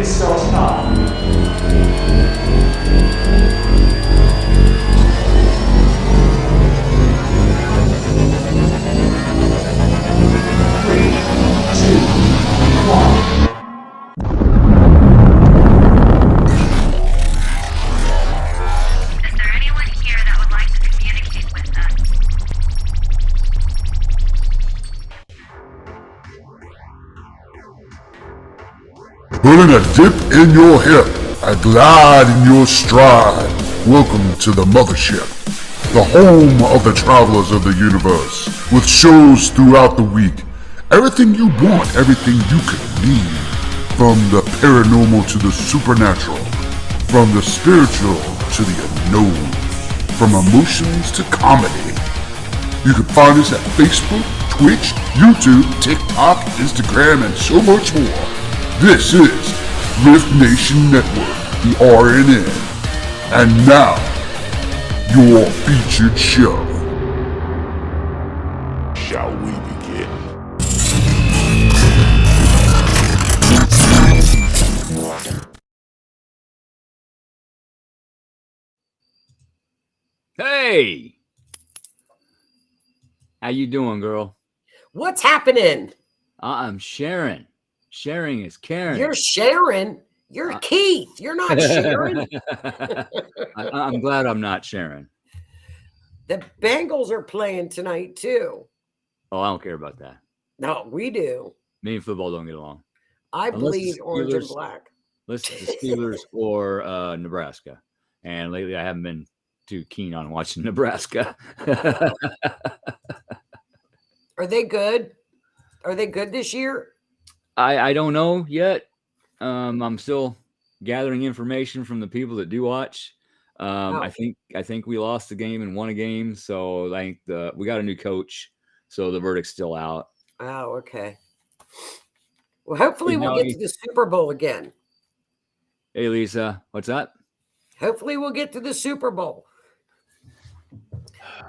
still stop. Putting a dip in your hip, a glide in your stride. Welcome to the mothership, the home of the travelers of the universe, with shows throughout the week. Everything you want, everything you could need. From the paranormal to the supernatural, from the spiritual to the unknown, from emotions to comedy. You can find us at Facebook, Twitch, YouTube, TikTok, Instagram, and so much more. This is R.I.F.T Nation Network, the RNN. And now, your featured show. Shall we begin? Hey! How you doing, girl? What's happening? I'm Sharon. Sharing is caring. You're Sharon. You're Keith. You're not Sharon. I'm glad I'm not Sharon. The Bengals are playing tonight, too. Oh, I don't care about that. No, we do. Me and football don't get along. I bleed orange and black. Listen to Steelers or Nebraska. And lately I haven't been too keen on watching Nebraska. Are they good? Are they good this year? I don't know yet. I'm still gathering information from the people that do watch. I think we lost the game and won a game, so I think we got a new coach, so the verdict's still out. Oh, okay. Well, hopefully we'll get to the Super Bowl again. Hey, Lisa, what's that? Hopefully we'll get to the Super Bowl.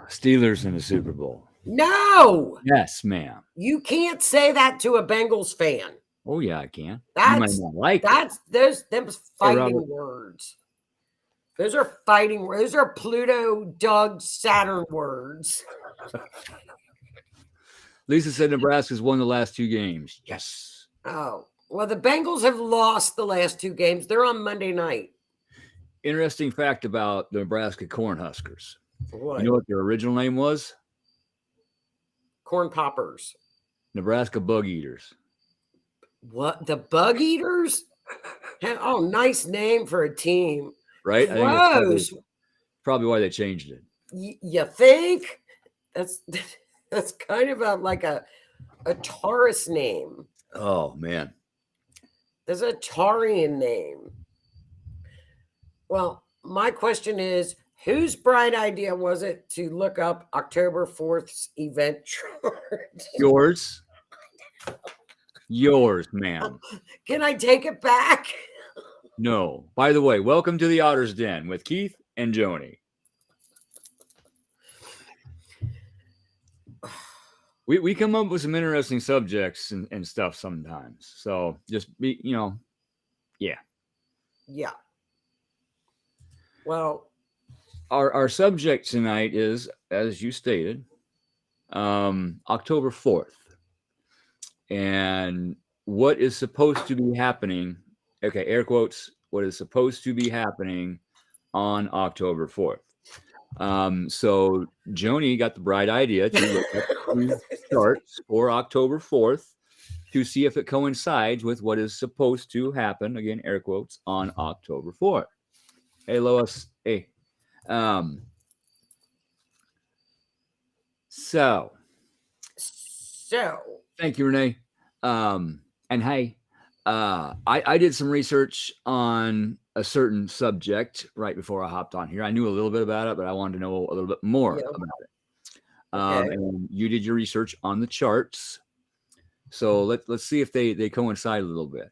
Steelers in the Super Bowl. No. Yes, ma'am. You can't say that to a Bengals fan. Oh yeah, I can. That's you might not like those fighting words. Those are fighting words. Those are Pluto, Doug, Saturn words. Lisa said Nebraska's won the last 2 games. Yes. Oh, well, the Bengals have lost the last 2 games. They're on Monday night. Interesting fact about the Nebraska Cornhuskers. What? You know what their original name was? Corn Poppers. Nebraska Bug Eaters. What? The Bug Eaters? Oh, nice name for a team. Right? I think that's probably why they changed it. You think? That's kind of like a Taurus name. Oh, man. There's a Taurian name. Well, my question is, whose bright idea was it to look up October 4th's event chart? Yours. Yours, ma'am. Can I take it back? No. By the way, welcome to the Otter's Den with Keith and Joni. We come up with some interesting subjects and stuff sometimes. So just be, yeah. Yeah. Well, our subject tonight is, as you stated, October 4th. And what is supposed to be happening, okay, air quotes, what is supposed to be happening on October 4th. So Joni got the bright idea to look at the charts for October 4th to see if it coincides with what is supposed to happen, again, air quotes, on October 4th. Hey, Lois. Hey. So. Thank you, Renee. And hey, I did some research on a certain subject right before I hopped on here. I knew a little bit about it, but I wanted to know a little bit more about it. Okay. And you did your research on the charts. So let's see if they coincide a little bit.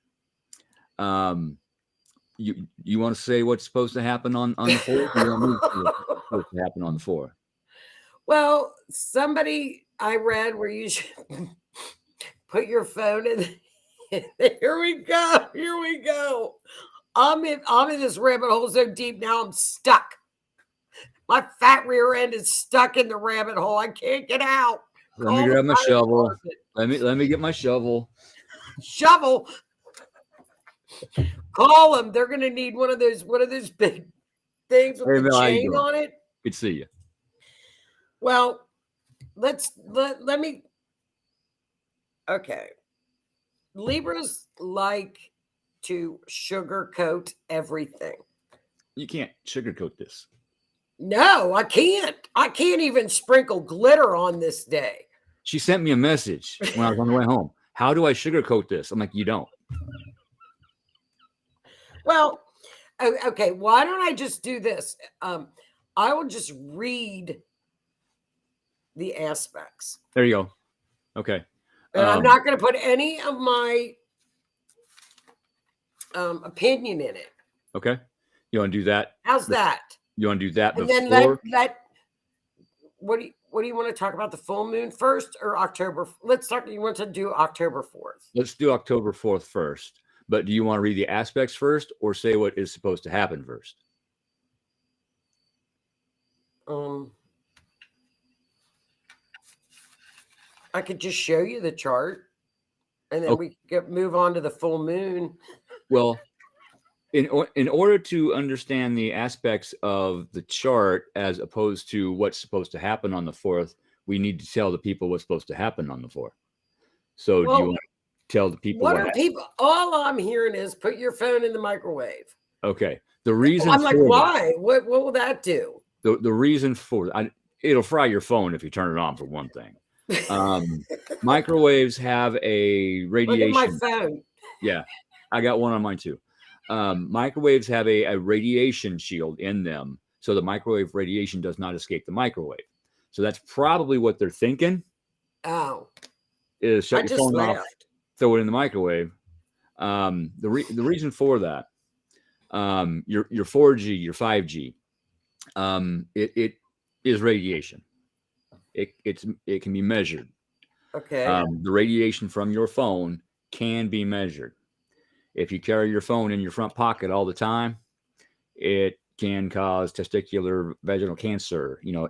You want to say what's supposed to happen on the 4th? Or you want me to say what's supposed to happen on the 4th? Well, somebody I read where you should put your phone Here we go. Here we go. I'm in this rabbit hole so deep now I'm stuck. My fat rear end is stuck in the rabbit hole. I can't get out. Let me grab my shovel. Let me get my shovel. Shovel. Call them. They're gonna need one of those big things with the chain on it. Good to see you. Well, let me. Okay. Libras like to sugarcoat everything. You can't sugarcoat this. No, I can't. I can't even sprinkle glitter on this day. She sent me a message when I was on the way home. How do I sugarcoat this? I'm like, you don't. Well, okay. Why don't I just do this? I will just read the aspects. There you go. Okay. And I'm not going to put any of my opinion in it. Okay. You want to do that? How's that? You want to do that and before? Then let what do you want to talk about, the full moon first or October? Let's start. You want to do October 4th? Let's do October 4th first. But do you want to read the aspects first or say what is supposed to happen first? I could just show you the chart and then we could move on to the full moon. Well, in order to understand the aspects of the chart as opposed to what's supposed to happen on the 4th, we need to tell the people what's supposed to happen on the 4th. So do you want to tell the people what are people? All I'm hearing is put your phone in the microwave. Okay. The reason I'm like, why? What will that do? The reason for it'll fry your phone if you turn it on, for one thing. Microwaves have a radiation. Look at my phone. Yeah, I got one on mine too. Microwaves have a radiation shield in them, so the microwave radiation does not escape the microwave. So that's probably what they're thinking. Oh, is shut your phone off, throw it in the microwave. The reason for that, your 4G, your 5G, it is radiation. It can be measured. Okay. The radiation from your phone can be measured. If you carry your phone in your front pocket all the time, it can cause testicular vaginal cancer. You know,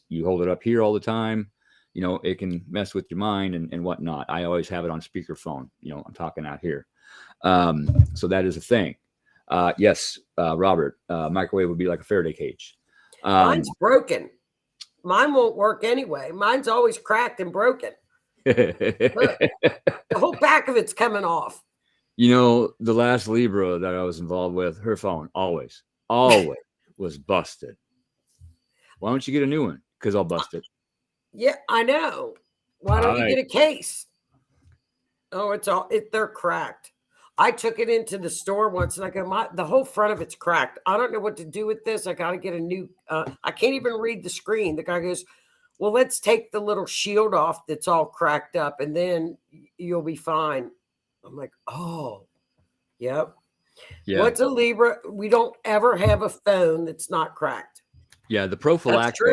you hold it up here all the time. You know, it can mess with your mind and whatnot. I always have it on speakerphone. You know, I'm talking out here. So that is a thing. Yes, Robert, microwave would be like a Faraday cage. Mine's broken. Mine won't work anyway. Mine's always cracked and broken. Look, the whole back of it's coming off. You know, the last Libra that I was involved with, her phone always was busted. Why don't you get a new one? Because I'll bust it. Yeah, I know. Why don't you get a case? Oh, they're cracked. I took it into the store once and I go, the whole front of it's cracked. I don't know what to do with this. I got to get a new, I can't even read the screen. The guy goes, well, let's take the little shield off that's all cracked up and then you'll be fine. I'm like, oh, yep. Yeah. What's a Libra? We don't ever have a phone that's not cracked. Yeah, the prophylactic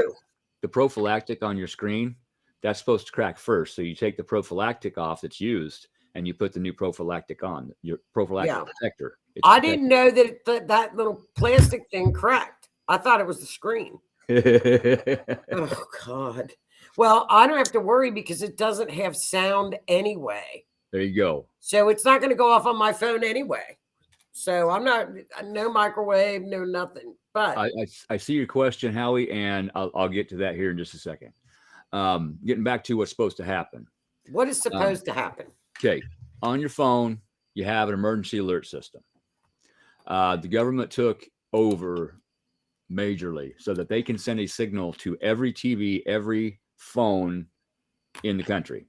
on your screen, that's supposed to crack first. So you take the prophylactic off that's used and you put the new prophylactic on, your prophylactic protector. I didn't know that little plastic thing cracked. I thought it was the screen. Oh, God. Well, I don't have to worry because it doesn't have sound anyway. There you go. So it's not going to go off on my phone anyway. So I'm not, no microwave, no nothing. But I see your question, Howie, and I'll get to that here in just a second. Getting back to what's supposed to happen. What is supposed to happen? Okay. On your phone, you have an emergency alert system. The government took over majorly so that they can send a signal to every TV, every phone in the country.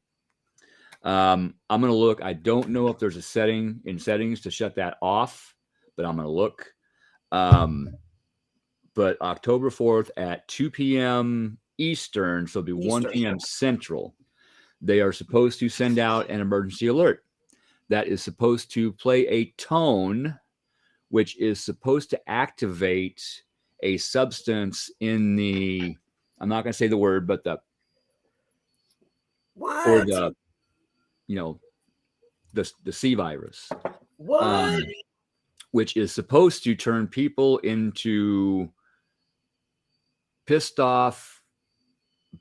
I'm going to look. I don't know if there's a setting in settings to shut that off, but I'm going to look. But October 4th at 2 p.m. Eastern, so it'll be 1 p.m. Central, they are supposed to send out an emergency alert that is supposed to play a tone, which is supposed to activate a substance in the, I'm not going to say the word, but what? Or the, you know, the C virus, What? which is supposed to turn people into pissed off,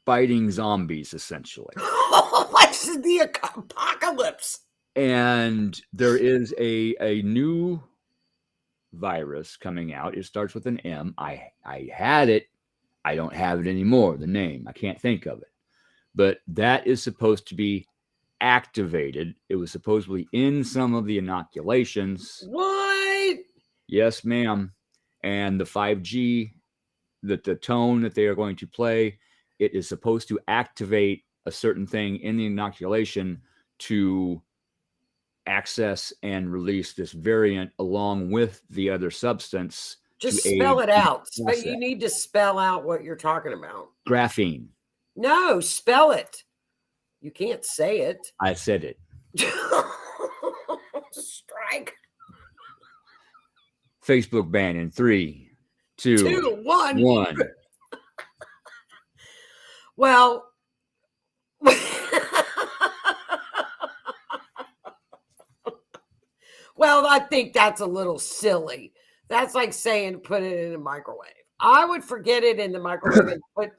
biting zombies, essentially. What's the apocalypse? And there is a new virus coming out. It starts with an M. I had it. I don't have it anymore. The name. I can't think of it. But that is supposed to be activated. It was supposedly in some of the inoculations. What? Yes, ma'am. And the 5G, the tone that they are going to play, it is supposed to activate a certain thing in the inoculation to access and release this variant along with the other substance. Just to spell aid it out. the But you process. need to spell out what you're talking about. Graphene. No, spell it. You can't say it. I said it. Strike. Facebook ban in 3, 2, 2, 1. 1. Well, well, I think that's a little silly. That's like saying put it in a microwave. I would forget it in the microwave and put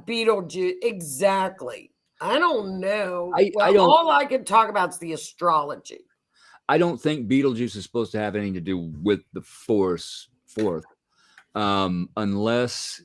Beetlejuice. Exactly. I don't know. I don't. All I can talk about is the astrology. I don't think Beetlejuice is supposed to have anything to do with the fourth, unless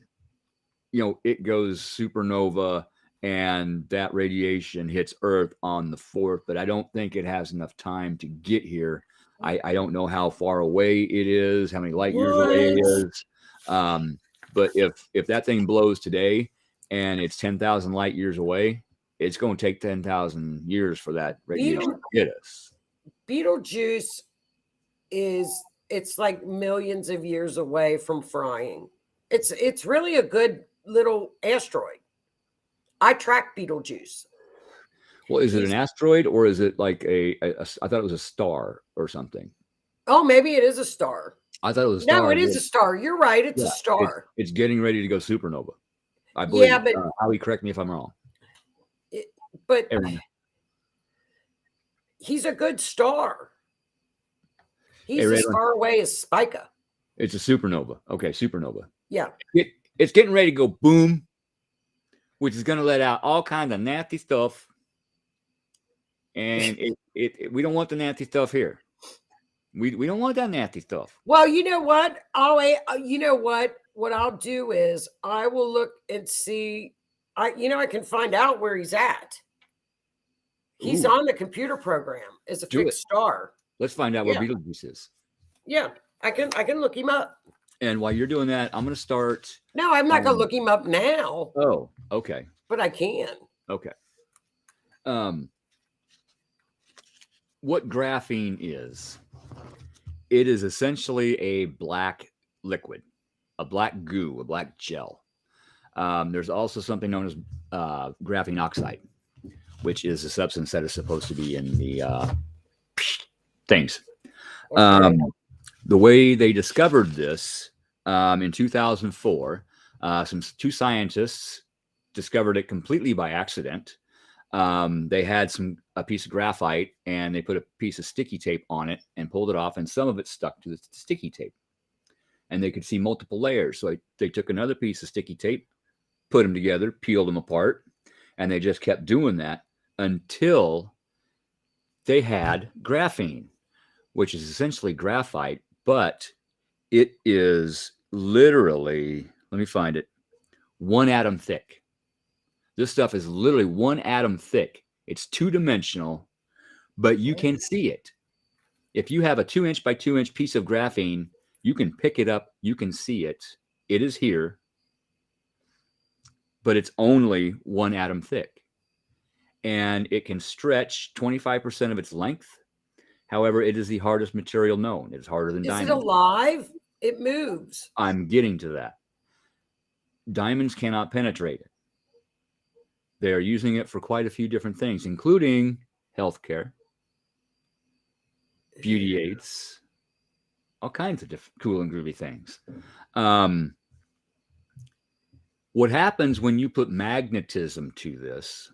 it goes supernova and that radiation hits Earth on the 4th. But I don't think it has enough time to get here. I don't know how far away it is, how many light years away it is. But if that thing blows today and it's 10,000 light years away, it's going to take 10,000 years for that radiation to hit us. Beetlejuice it's like millions of years away from frying. It's really a good little asteroid. I track Beetlejuice. Well, is it an asteroid or is it like I thought it was a star or something. Oh, maybe it is a star. I thought it was a star. No, it is a star. You're right. It's a star. It's getting ready to go supernova. I believe. Yeah, but Howie, correct me if I'm wrong. But he's a good star. He's as far away as Spica. It's a supernova. Okay, supernova. Yeah. It's getting ready to go boom, which is going to let out all kinds of nasty stuff. And we don't want the nasty stuff here. We don't want that nasty stuff. Well, you know what? What I'll do is I will look and see. I can find out where he's at. He's on the computer program as a fixed star. Let's find out where Beetlejuice is. Yeah, I can look him up. And while you're doing that, I'm going to start. No, I'm not going to look him up now. Oh, okay. But I can. Okay. What graphene is? It is essentially a black liquid, a black goo, a black gel. There's also something known as graphene oxide, which is a substance that is supposed to be in the things. Okay. The way they discovered this in 2004, two scientists discovered it completely by accident. They had a piece of graphite and they put a piece of sticky tape on it and pulled it off, and some of it stuck to the sticky tape. And they could see multiple layers. So they took another piece of sticky tape, put them together, peeled them apart, and they just kept doing that until they had graphene, which is essentially graphite, but it is literally, let me find it, 1 atom thick. This stuff is literally 1 atom thick. It's 2-dimensional, but you can see it. If you have a 2-inch by 2-inch piece of graphene, you can pick it up. You can see it. It is here, but it's only 1 atom thick. And it can stretch 25% of its length. However, it is the hardest material known. It is harder than diamond. Is it alive? It moves. I'm getting to that. Diamonds cannot penetrate it. They are using it for quite a few different things, including healthcare, beauty aids, all kinds of different cool and groovy things. What happens when you put magnetism to this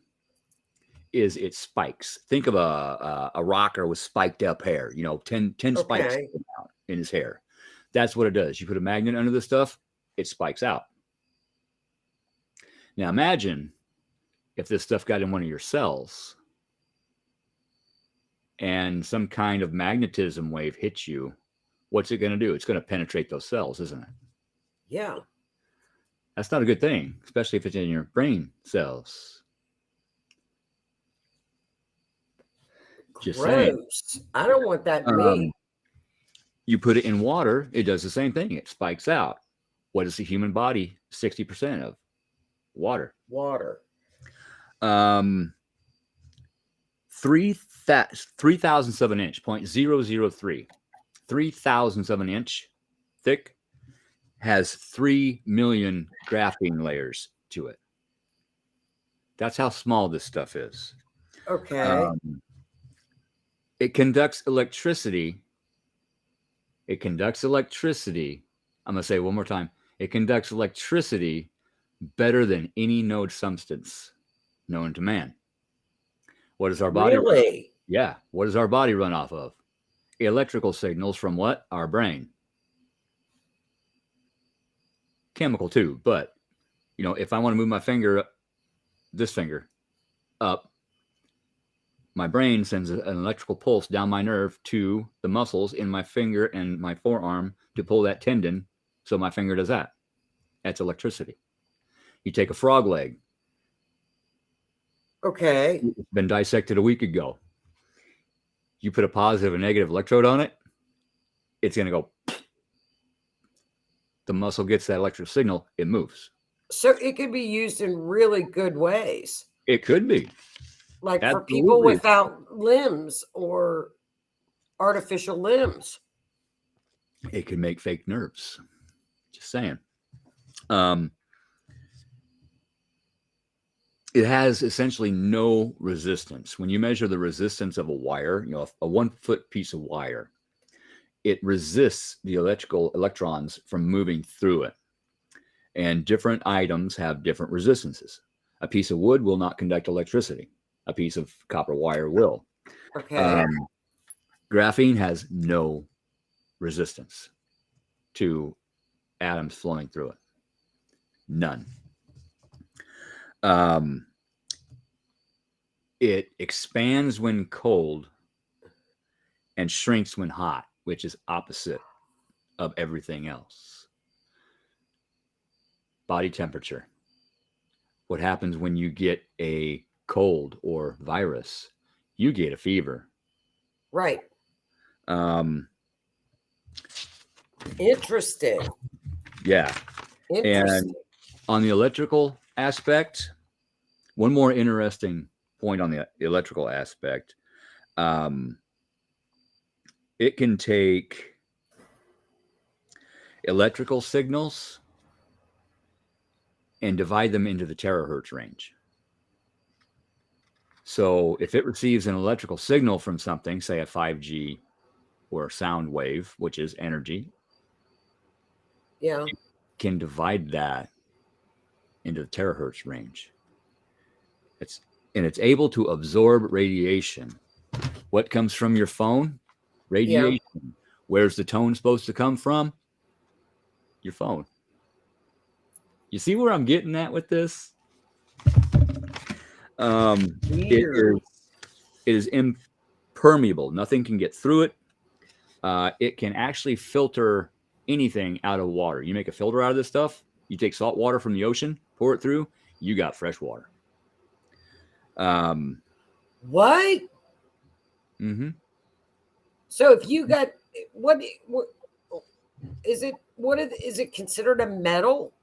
is it spikes. Think of a rocker with spiked up hair, 10 spikes Okay. out in his hair. That's what it does. You put a magnet under the stuff, it spikes out. Now imagine if this stuff got in one of your cells and some kind of magnetism wave hits you. What's it going to do? It's going to penetrate those cells, isn't it? Yeah. That's not a good thing, especially if it's in your brain cells. Just saying. Gross. I don't want that in me. You put it in water, it does the same thing. It spikes out. What is the human body 60% of? Water. Water. 3,000ths of an inch, 0.003. 3,000ths of an inch thick, has 3 million graphene layers to it. That's how small this stuff is. Okay. It conducts electricity. I'm going to say it one more time. It conducts electricity better than any known substance known to man. What does our body run? Yeah. What does our body run off of? Electrical signals from what? Our brain. Chemical too, but if I want to move my finger, this finger up, my brain sends an electrical pulse down my nerve to the muscles in my finger and my forearm to pull that tendon, so my finger does that. That's electricity. You take a frog leg. Okay. It's been dissected a week ago. You put a positive and negative electrode on it, it's going to go. The muscle gets that electric signal, it moves. So it could be used in really good ways. It could be. Like for people without limbs or artificial limbs. It can make fake nerves. Just saying. It has essentially no resistance. When you measure the resistance of a wire, a 1 foot piece of wire, it resists the electrical electrons from moving through it. And different items have different resistances. A piece of wood will not conduct electricity. A piece of copper wire will. Okay. Graphene has no resistance to atoms flowing through it. None. It expands when cold and shrinks when hot, which is opposite of everything else. Body temperature. What happens when you get a cold or virus? You get a fever. Right. Interesting. Yeah. And on the electrical aspect, one more interesting point on the electrical aspect. It can take electrical signals and divide them into the terahertz range. So if it receives an electrical signal from something, say a 5G or a sound wave, which is energy, yeah, it can divide that into the terahertz range. It's able to absorb radiation. What comes from your phone? Radiation. Yeah. Where's the tone supposed to come from? Your phone. You see where I'm getting at with this? It is impermeable. Nothing can get through it. It can actually filter anything out of water. You make a filter out of this stuff. You take salt water from the ocean, pour it through. You got fresh water. What? Mm-hmm. So if you got what is it? Is it considered a metal?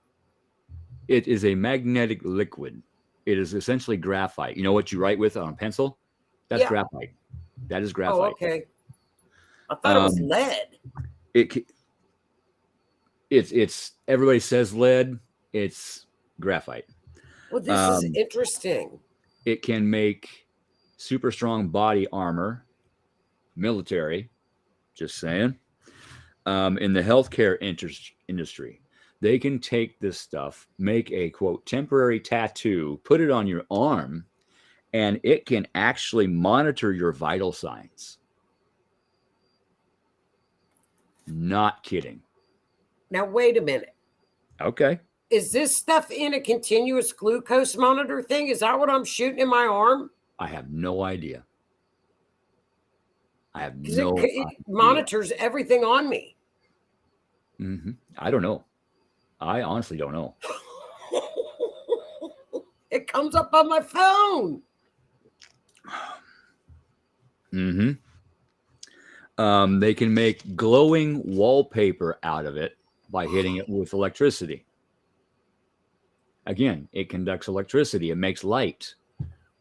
It is a magnetic liquid. It is essentially graphite. You know what you write with on a pencil? That's graphite. That is graphite. Oh, okay. I thought it was lead. It's everybody says lead. It's graphite. Well, this is interesting. It can make super strong body armor, military. Just saying. In the healthcare industry, they can take this stuff, make a quote temporary tattoo, put it on your arm, and it can actually monitor your vital signs. Not kidding. Now, wait a minute. Okay. Is this stuff in a continuous glucose monitor thing? Is that what I'm shooting in my arm? I have no idea. Because it monitors everything on me. I don't know. I honestly don't know. It comes up on my phone. They can make glowing wallpaper out of it by hitting it with electricity. Again, it conducts electricity. It makes light.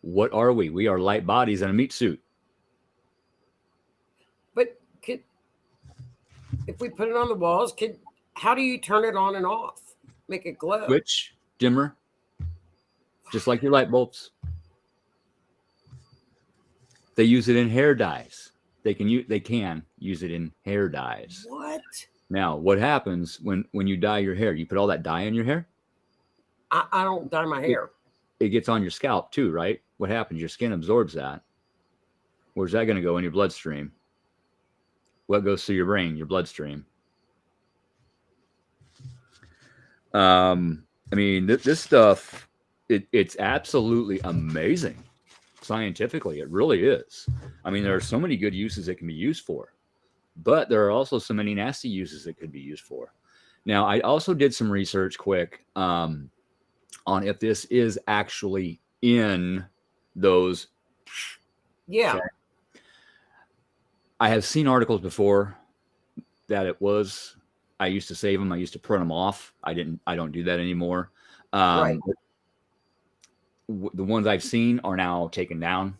What are we? We are light bodies in a meat suit. But if we put it on the walls, how do you turn it on and off? Make it glow. Switch, dimmer, just like your light bulbs. They use it in hair dyes. They can use it in hair dyes. What? Now, what happens when you dye your hair? You put all that dye in your hair? I don't dye my hair. It gets on your scalp too, right? What happens? Your skin absorbs that. Where's that going to go? In your bloodstream. What goes through your brain? Your bloodstream. I mean, this stuff, it's absolutely amazing. Scientifically, it really is. I mean, there are so many good uses it can be used for, but there are also so many nasty uses it could be used for. Now, I also did some research quick on if this is actually in those. Yeah. Okay. I have seen articles before that it was. I used to save them. I used to print them off. I don't do that anymore. Right. The ones I've seen are now taken down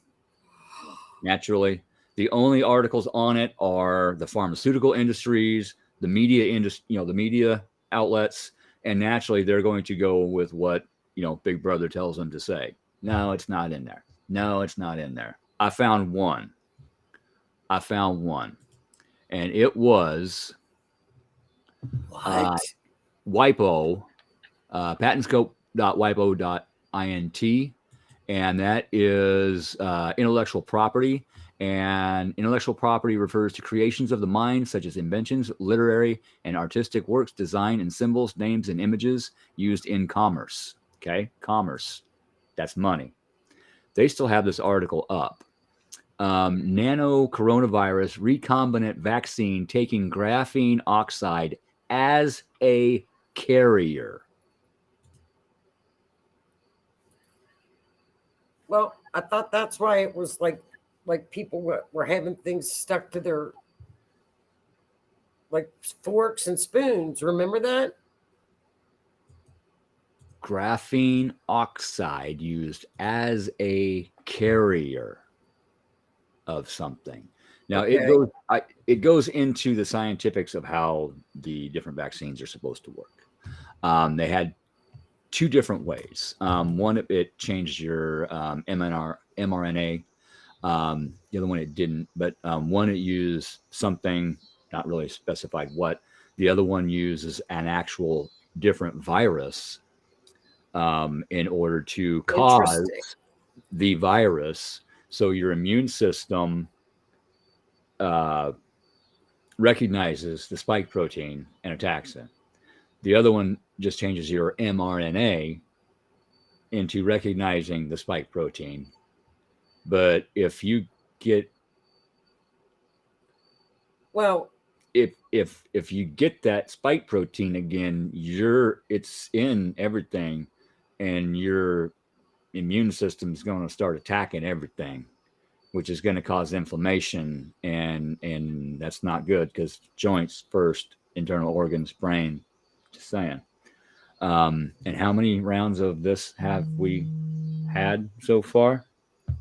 naturally. The only articles on it are the pharmaceutical industries, the media industry, the media outlets, and naturally they're going to go with what, Big Brother tells them to say. No, it's not in there. No, it's not in there. I found one. And it was WIPO, patentscope.wipo.int, and that is intellectual property. And intellectual property refers to creations of the mind, such as inventions, literary and artistic works, design and symbols, names and images used in commerce. Okay, commerce, that's money. They still have this article up. Nano coronavirus recombinant vaccine taking graphene oxide as a carrier. Well, I thought that's why it was like people were having things stuck to their forks and spoons. Remember that? Graphene oxide used as a carrier of something. Now it goes into the scientifics of how the different vaccines are supposed to work. They had two different ways. One, it changed your mRNA. The other one it didn't, but one it used something not really specified what. The other one uses an actual different virus in order to cause the virus. So your immune system recognizes the spike protein and attacks it. The other one just changes your mRNA into recognizing the spike protein. But if you get if you get that spike protein again, it's in everything, and your immune system is going to start attacking everything, which is going to cause inflammation, and that's not good because joints first, internal organs, brain. Just saying. And how many rounds of this have we had so far?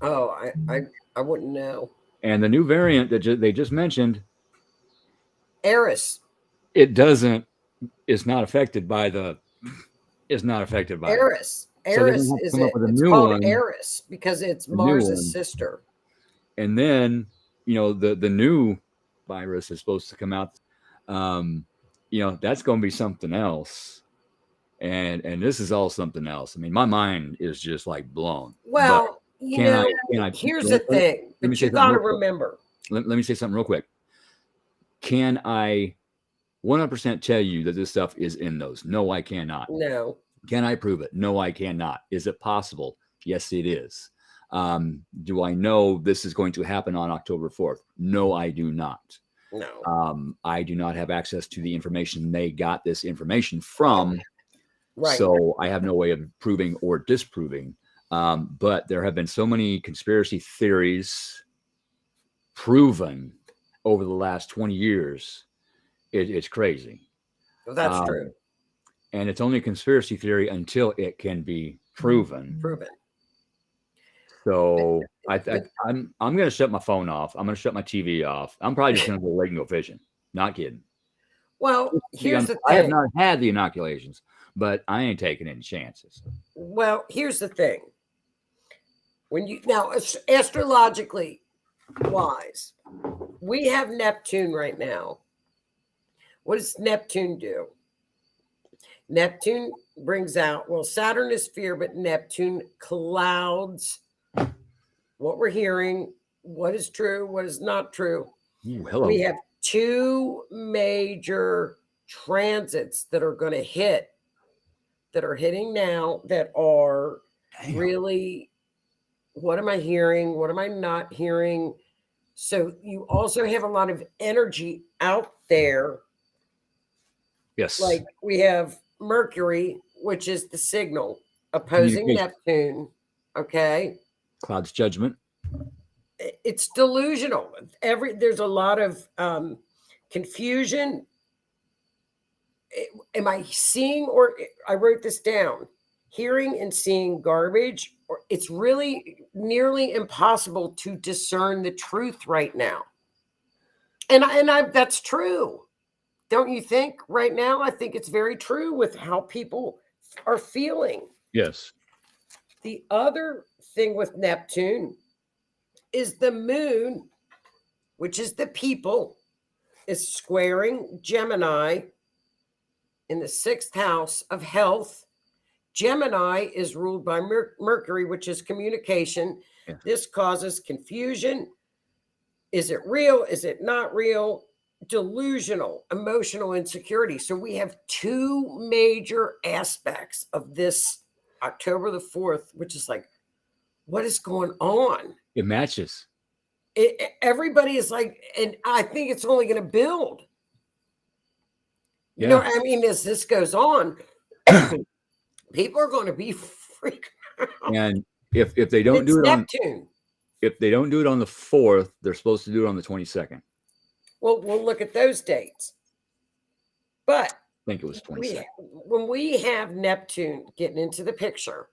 Oh, I wouldn't know. And the new variant that they just mentioned, Eris. It's not affected by Eris. Eris is it? It's called Eris because it's Mars' sister. And then, the new virus is supposed to come out. That's going to be something else. And this is all something else. I mean, my mind is just like blown. Well, Here's the thing, but you got to remember. Let me say something real quick. Can I 100% tell you that this stuff is in those? No, I cannot. No. Can I prove it? No, I cannot. Is it possible? Yes, it is. Do I know this is going to happen on October 4th? No, I do not. No. I do not have access to the information they got this information from. Right. So I have no way of proving or disproving. But there have been so many conspiracy theories proven over the last 20 years. It's crazy. Well, that's true. And it's only a conspiracy theory until it can be proven. So I'm going to shut my phone off. I'm going to shut my TV off. I'm probably just going to go late and go fishing. Not kidding. Well, here's the thing. I have not had the inoculations, but I ain't taking any chances. Well, here's the thing. Now, astrologically wise, we have Neptune right now. What does Neptune do? Neptune brings out, Saturn is fear, but Neptune clouds what we're hearing, what is true, what is not true. Ooh, hello. We have two major transits that are going to hit, that are hitting now, that are really, what am I hearing? What am I not hearing? So you also have a lot of energy out there. Yes. Like we have Mercury, which is the signal, opposing Neptune. Okay. Cloud's judgment. It's delusional. There's a lot of confusion. Am I seeing, or I wrote this down, hearing and seeing garbage, or it's really nearly impossible to discern the truth right now. And that's true. Don't you think right now? I think it's very true with how people are feeling. Yes. The other thing with Neptune is the moon, which is the people, is squaring Gemini in the 6th house of health. Gemini is ruled by Mercury, which is communication. Yeah. This causes confusion. Is it real? Is it not real? Delusional, emotional insecurity. So we have two major aspects of this October the 4th, which is like, what is going on? It matches. Everybody is like, and I think it's only going to build. Yeah. You know, I mean, as this goes on, people are going to be freaking out. And if they don't do it Neptune. If they don't do it on the 4th, they're supposed to do it on the 22nd. Well, we'll look at those dates. But I think it was 22nd. When we have Neptune getting into the picture,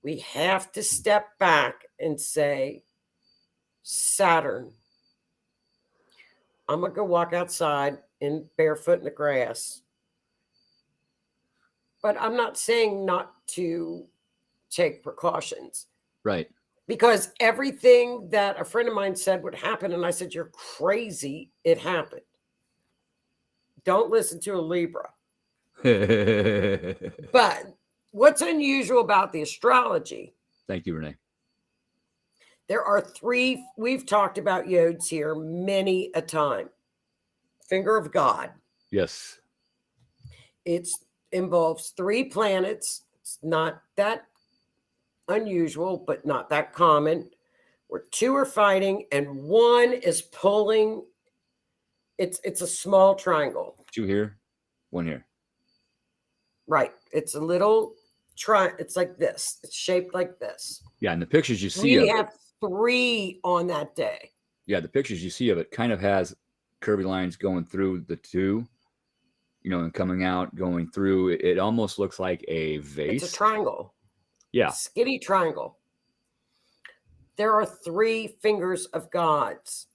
we have to step back and say, Saturn, I'm going to go walk outside in barefoot in the grass. But I'm not saying not to take precautions. Right. Because everything that a friend of mine said would happen, and I said, you're crazy, it happened. Don't listen to a Libra. But what's unusual about the astrology? Thank you, Renee. There are 3, we've talked about yods here many a time. Finger of God. Yes. It involves 3 planets. It's not that unusual, but not that common, where 2 are fighting and 1 is pulling. It's a small triangle. 2 here, 1 here. Right. It's a little it's like this. It's shaped like this. Yeah, and the pictures you see we have 3 on that day. Yeah, the pictures you see of it kind of has curvy lines going through the 2, you know, and coming out, going through. It almost looks like a vase. It's a triangle. Yeah. Skinny triangle. There are 3 fingers of God's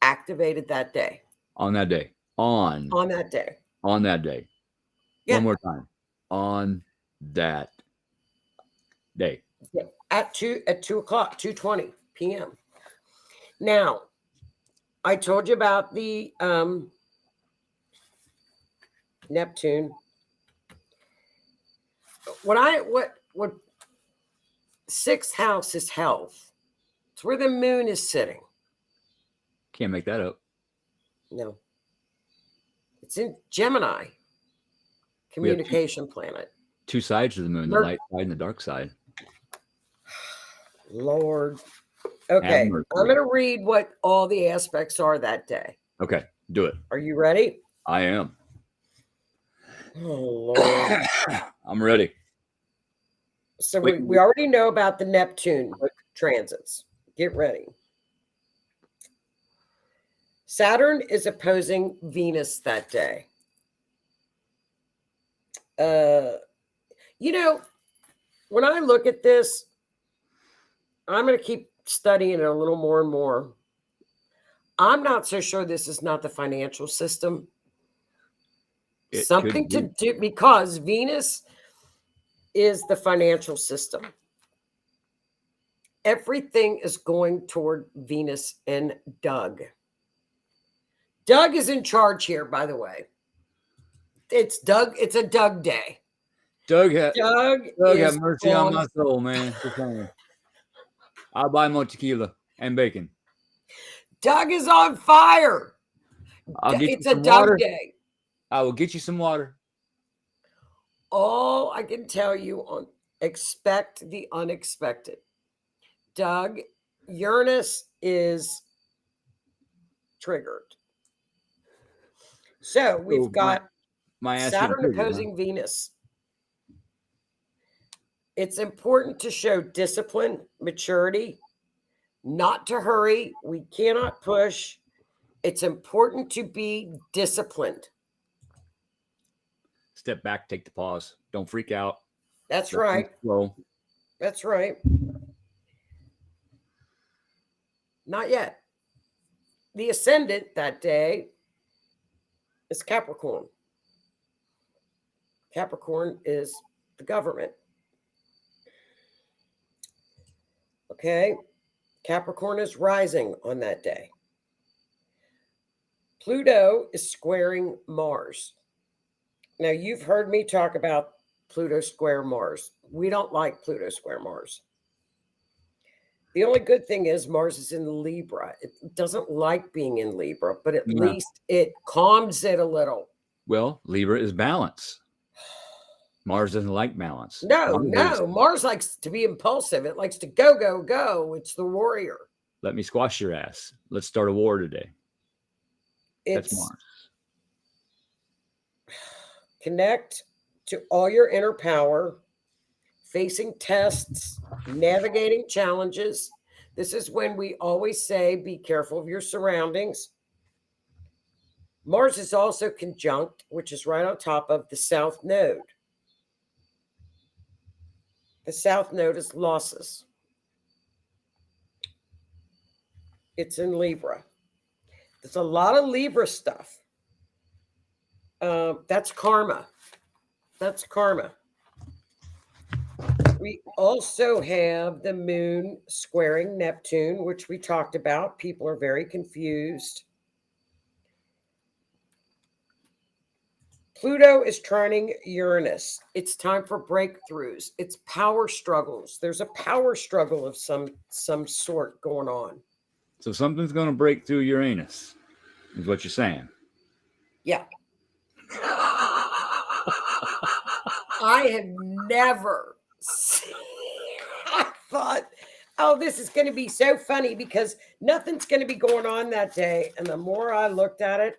activated that day. On that day. On that day. On that day. Yeah. One more time. On that day. Yeah. At 2 o'clock, 2:20 p.m. Now, I told you about the Neptune. What 6th house is health. It's where the moon is sitting. Can't make that up. No. It's in Gemini, communication planet. 2 sides of the moon, the light side and the dark side. Lord. Okay, I'm going to read what all the aspects are that day. Okay, do it. Are you ready? I am. Oh, Lord. I'm ready. So we already know about the Neptune transits. Get ready. Saturn is opposing Venus that day. When I look at this, I'm going to keep studying it a little more and more. I'm not so sure this is not the financial system. Something to do, because Venus is the financial system. Everything is going toward Venus and Doug. Doug is in charge here, by the way. It's Doug. It's a Doug day. Doug have mercy on my soul, man. I'll buy more tequila and bacon. Doug is on fire. It's a Doug day. I will get you some water. All I can tell you on expect the unexpected. Doug, Uranus is triggered. So we've got Saturn opposing Venus. It's important to show discipline, maturity, not to hurry. We cannot push. It's important to be disciplined. Step back, take the pause. Don't freak out. That's right. Slow. That's right. Not yet. The ascendant that day is Capricorn. Capricorn is the government. Okay. Capricorn is rising on that day. Pluto is squaring Mars. Now, you've heard me talk about Pluto square Mars. We don't like Pluto square Mars. The only good thing is Mars is in Libra. It doesn't like being in Libra, but at least it calms it a little. Well, Libra is balance. Mars doesn't like balance. No. Mars likes to be impulsive. It likes to go, go, go. It's the warrior. Let me squash your ass. Let's start a war today. That's Mars. Connect to all your inner power, facing tests, navigating challenges. This is when we always say, be careful of your surroundings. Mars is also conjunct, which is right on top of the South Node. The South Node is losses. It's in Libra. There's a lot of Libra stuff. That's karma. That's karma. We also have the moon squaring Neptune, which we talked about. People are very confused. Pluto is trining Uranus. It's time for breakthroughs. It's power struggles. There's a power struggle of some sort going on. So something's going to break through Uranus, is what you're saying. Yeah. I have never seen. I thought, oh, this is going to be so funny because nothing's going to be going on that day. And the more I looked at it,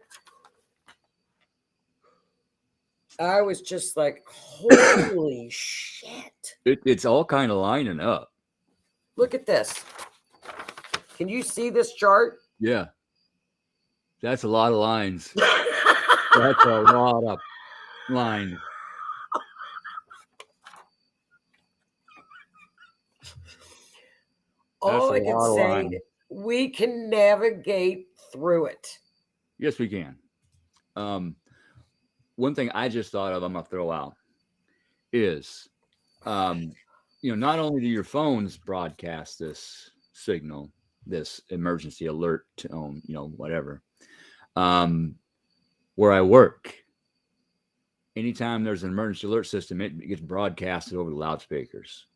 I was just like, holy shit. It's all kind of lining up. Look at this. Can you see this chart? Yeah. That's a lot of lines. That's a lot of lines. All I can say, we can navigate through it. Yes, we can. One thing I just thought of, I'm going to throw out is, not only do your phones broadcast this signal, this emergency alert tone, whatever, where I work, anytime there's an emergency alert system, it gets broadcasted over the loudspeakers.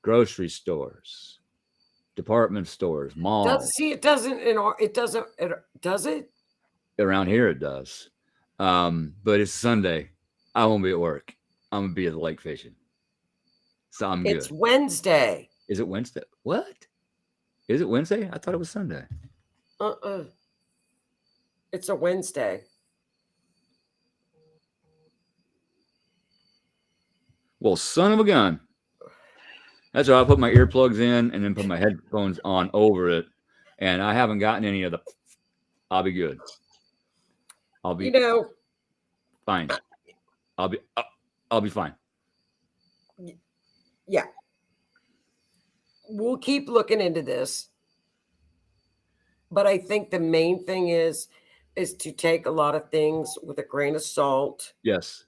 grocery stores, department stores, malls. It doesn't does it? Around here it does. But it's Sunday. I won't be at work. I'm gonna be at the lake fishing. So I'm It's good. Wednesday. Is it Wednesday? What? Is it Wednesday? I thought it was Sunday. It's a Wednesday. Well, son of a gun. That's why I put my earplugs in and then put my headphones on over it. And I haven't gotten any of the. I'll be good. I'll be fine. I'll be fine. Yeah. We'll keep looking into this. But I think the main thing is to take a lot of things with a grain of salt. Yes.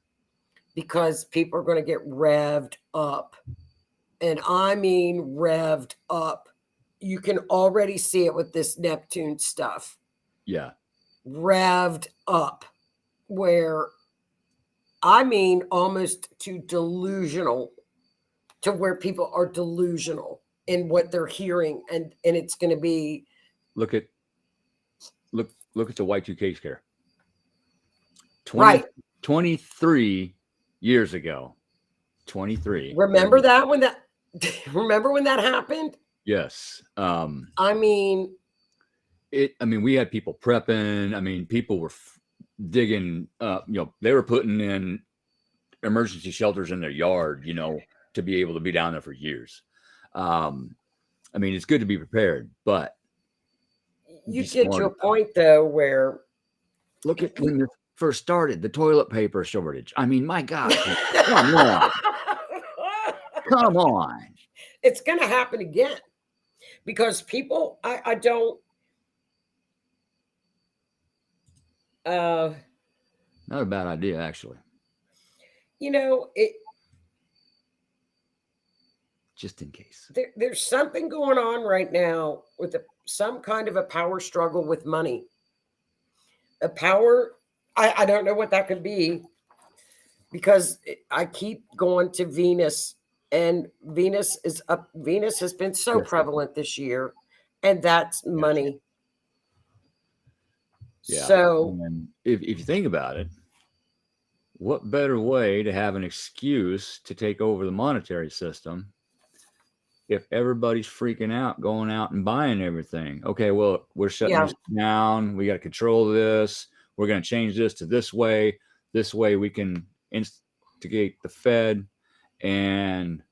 Because people are going to get revved up. And I mean revved up. You can already see it with this Neptune stuff. Yeah. Revved up. Where, I mean, almost to delusional. To where people are delusional in what they're hearing. And it's going to be. Look at the Y2K scare. Right. 23 years ago. 23. Remember that when that happened? Yes. I mean, we had people prepping. I mean, people were digging they were putting in emergency shelters in their yard, to be able to be down there for years. It's good to be prepared, but you get to a point though where look at when this first started, the toilet paper shortage. I mean, my God, come on. Come on. It's going to happen again because people, I don't. Not a bad idea, actually. Just in case. There's something going on right now with some kind of a power struggle with money. A power, I don't know what that could be because I keep going to Venus. And Venus is up. Venus has been so prevalent this year, and that's money. Yeah. So, and if you think about it, what better way to have an excuse to take over the monetary system if everybody's freaking out, going out and buying everything? Okay, well, we're shutting this down. We got to control this. We're going to change this to this way. This way we can instigate the Fed and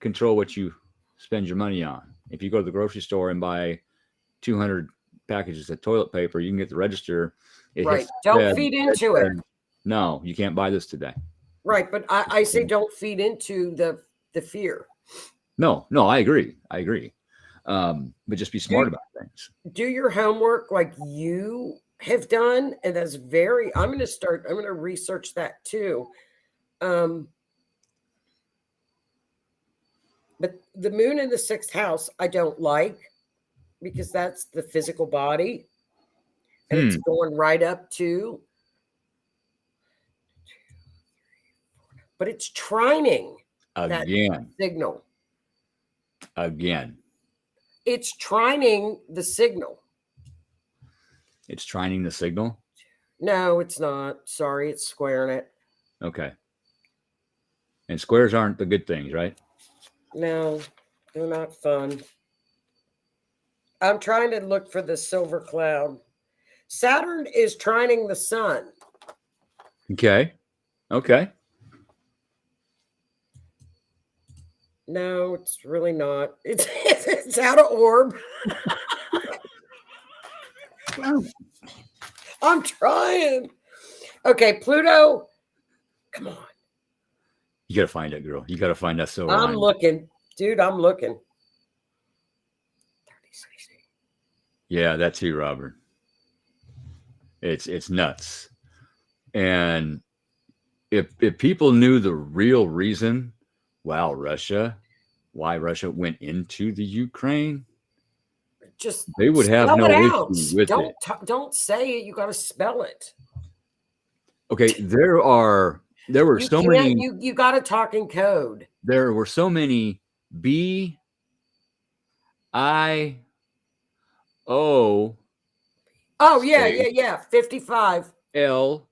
control what you spend your money on. If you go to the grocery store and buy 200 packages of toilet paper, you can get the register. Right. Don't feed into it. No, you can't buy this today. Right. But I say don't feed into the fear. No, I agree. But just be smart about things. Do your homework like you have done. And that's I'm going to research that too. But the moon in the 6th house, I don't like because that's the physical body. And it's going right up to. But it's trining that signal. Again. It's trining the signal. It's trining the signal? No, it's not. Sorry, it's squaring it. Okay. And squares aren't the good things, right? No, they're not fun. I'm trying to look for the silver cloud. Saturn is trining the sun. Okay. No, it's really not. It's out of orb. I'm trying. Okay, Pluto. Come on. You got to find it, girl. You got to find that silver I'm line. looking. Dude, I'm looking. 3060. Yeah, that too, Robert. It's nuts. And if people knew the real reason why Russia went into the Ukraine, they would have no issue with it. Don't say it. You got to spell it. Okay, there were so many. You got to talk in code. There were so many B I O Oh, yeah. 55. L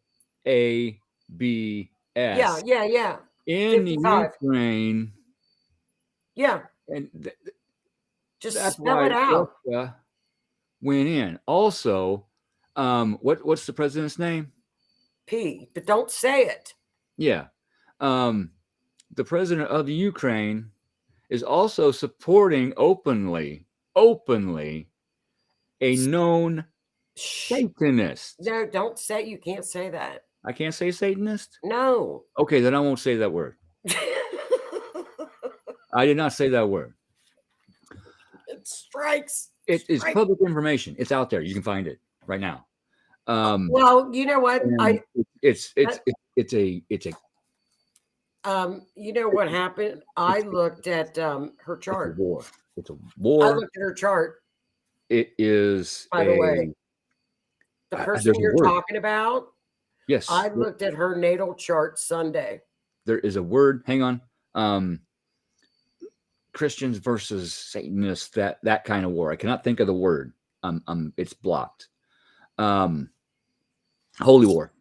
A B S Yeah. in 55. Ukraine, Yeah. and Just that's spell why it out. Russia went in. Also, what's the president's name? P, but don't say it. Yeah, the president of the Ukraine is also supporting openly a known Shh. Satanist. No, don't say, you can't say that. I can't say Satanist. No. Okay, then I won't say that word. I did not say that word. It strikes. It's public information. It's out there. You can find it right now. Well, you know what? It's a You know what happened? I looked at her chart. war. It's a I war. looked at her chart. It is By the way, the person there's a you're word. talking about, Yes, I looked at her natal chart Sunday. there is a word. Hang on. Christians versus Satanists. That kind of war. I cannot think of the word. It's blocked. Holy war.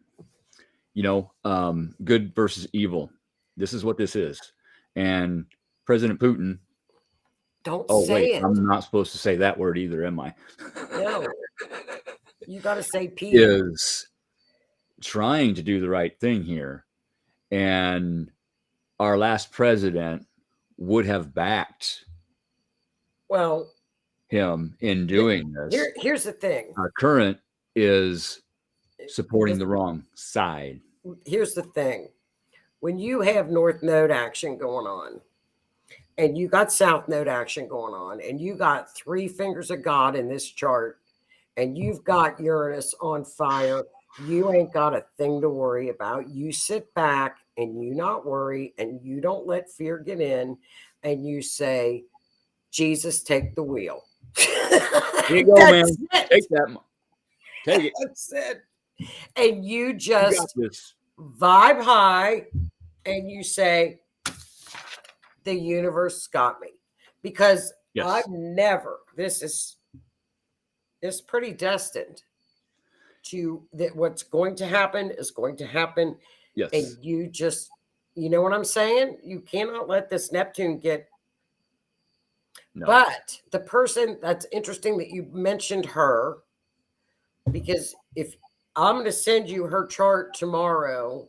Good versus evil. This is what this is. And President Putin. Don't Oh, say wait, it. I'm not supposed to say that word either, am I? No. You got to say P. Is trying to do the right thing here. And our last president would have backed him in doing this. Here's the thing. Our current is supporting the wrong side. Here's the thing. When you have North Node action going on, and you got South Node action going on, and you got 3 fingers of God in this chart, and you've got Uranus on fire, you ain't got a thing to worry about. You sit back and you not worry, and you don't let fear get in, and you say, Jesus, take the wheel. Here you go, man. Take that. Take it. That's it. And you just got this. Vibe high, and you say, the universe got me. Because Yes. I've never, this is pretty destined to that what's going to happen is going to happen. Yes. And you just, you know what I'm saying? You cannot let this Neptune get. No. But the person, that's interesting that you mentioned her, because if I'm going to send you her chart tomorrow,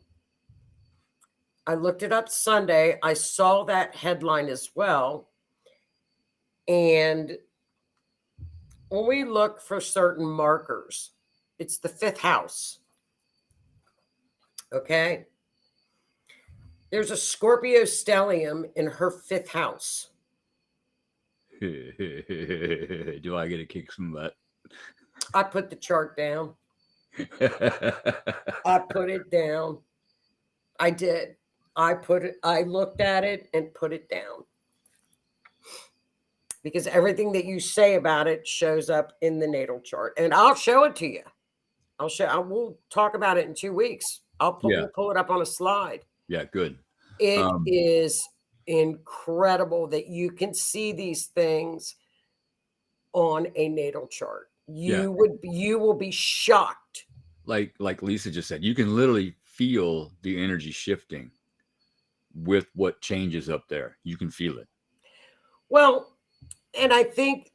I looked it up Sunday. I saw that headline as well. And when we look for certain markers, it's the 5th house. Okay. There's a Scorpio stellium in her 5th house. Do I get to kick some butt? I put the chart down. I put it down. I did. I looked at it and put it down. Because everything that you say about it shows up in the natal chart. And I'll show it to you. I will talk about it in 2 weeks. We'll pull it up on a slide. Yeah, good. It is incredible that you can see these things on a natal chart. You will be shocked. Like Lisa just said, you can literally feel the energy shifting with what changes up there. You can feel it. Well, and I think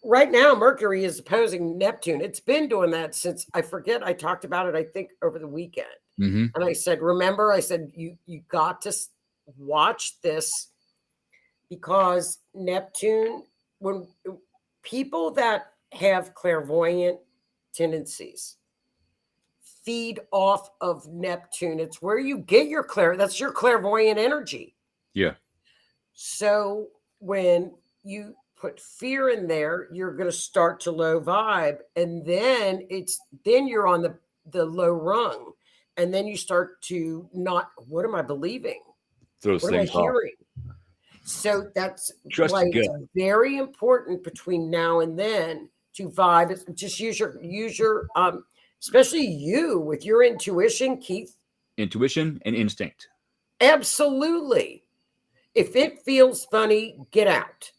right now Mercury is opposing Neptune. It's been doing that since, I forget, I talked about it, I think, over the weekend. Mm-hmm. And I said, remember, I said, you got to watch this, because Neptune, when people that have clairvoyant tendencies feed off of Neptune, it's where you get your that's your clairvoyant energy. Yeah. So when you put fear in there, you're going to start to low vibe, and then you're on the low rung, and then you start to not, what am I believing? Those what things am I hearing? So that's why it's very important between now and then to vibe. Just use your especially you with your intuition, Keith. Intuition and instinct. Absolutely. If it feels funny, get out.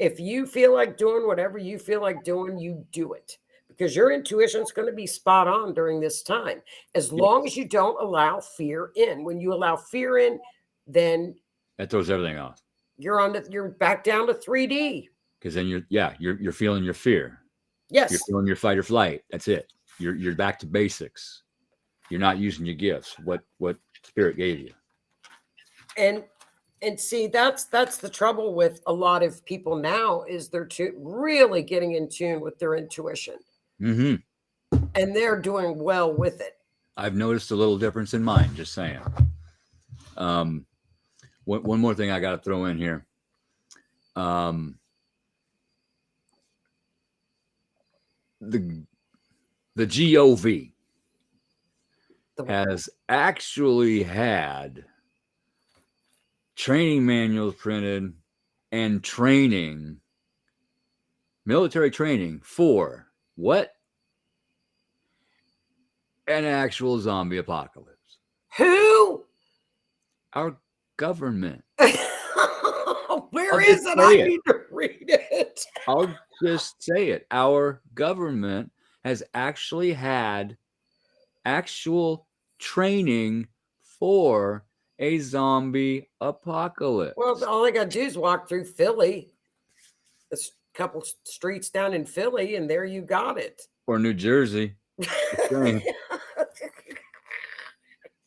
If you feel like doing whatever you feel like doing, you do it. Because your intuition is going to be spot on during this time. As long as you don't allow fear in. When you allow fear in, then that throws everything off. You're back down to 3D. Because then you're feeling your fear. Yes. You're feeling your fight or flight. That's it. You're back to basics. You're not using your gifts. What spirit gave you. And see, that's the trouble with a lot of people now is they're really getting in tune with their intuition. Mm-hmm. And they're doing well with it. I've noticed a little difference in mine, just saying. One more thing I got to throw in here. The GOV has actually had training manuals printed and military training for what? An actual zombie apocalypse. Who? Our government. Where is it? I need to read it. I'll just say it. Our government has actually had actual training for a zombie apocalypse. Well, all I got to do is walk through Philly, a couple streets down in Philly, and there you got it. Or New Jersey.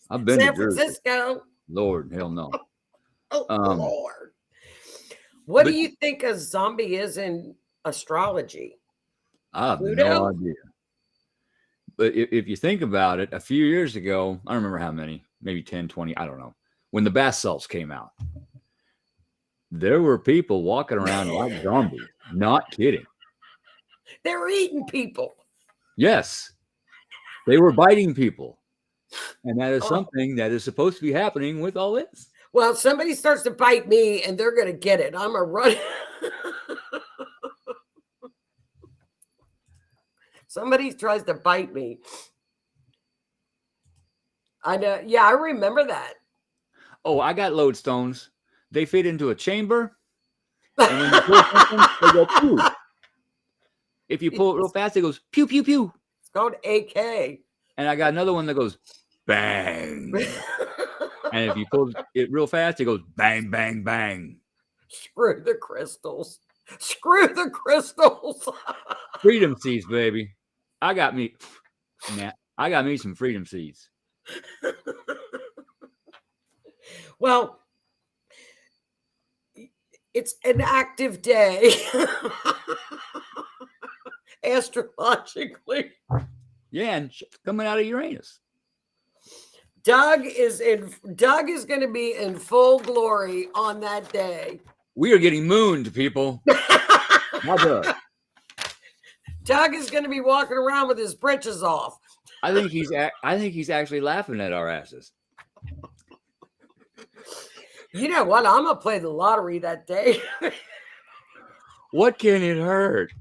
I've been San to Jersey. Francisco. Lord, hell no. Oh, Lord. What do you think a zombie is in astrology? I have Pluto? no idea. But if you think about it, a few years ago, I don't remember how many, maybe 10, 20, I don't know, when the bath salts came out, there were people walking around like zombies. Not kidding. They were eating people. Yes. They were biting people. And that is something that is supposed to be happening with all this. Well, somebody starts to bite me and they're going to get it. I'm a run. Somebody tries to bite me. I know. Yeah, I remember that. Oh, I got lodestones. They fit into a chamber. And when you pull something, they go pew. If you pull it real fast, it goes pew, pew, pew. It's called AK. And I got another one that goes bang. And if you pull it real fast, it goes bang, bang, bang. Screw the crystals. Screw the crystals. Freedom seeds, baby. I got me some freedom seeds. Well, it's an active day. Astrologically. Yeah, and coming out of Uranus. Doug is going to be in full glory on that day. We are getting mooned, people. Doug is going to be walking around with his britches off. I think he's actually laughing at our asses. You know what? I'm going to play the lottery that day. What can it hurt?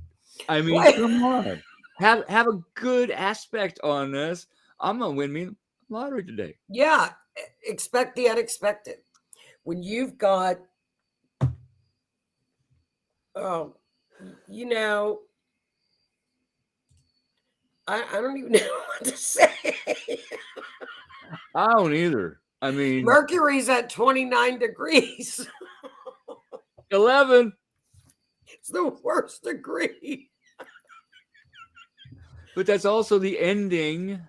I mean, come on. Have a good aspect on this. I'm going to win me the lottery today. Yeah. Expect the unexpected. When you've got, you know, I don't even know what to say. I don't either. I mean, Mercury's at 29 degrees. 11. It's the worst degree. But that's also the ending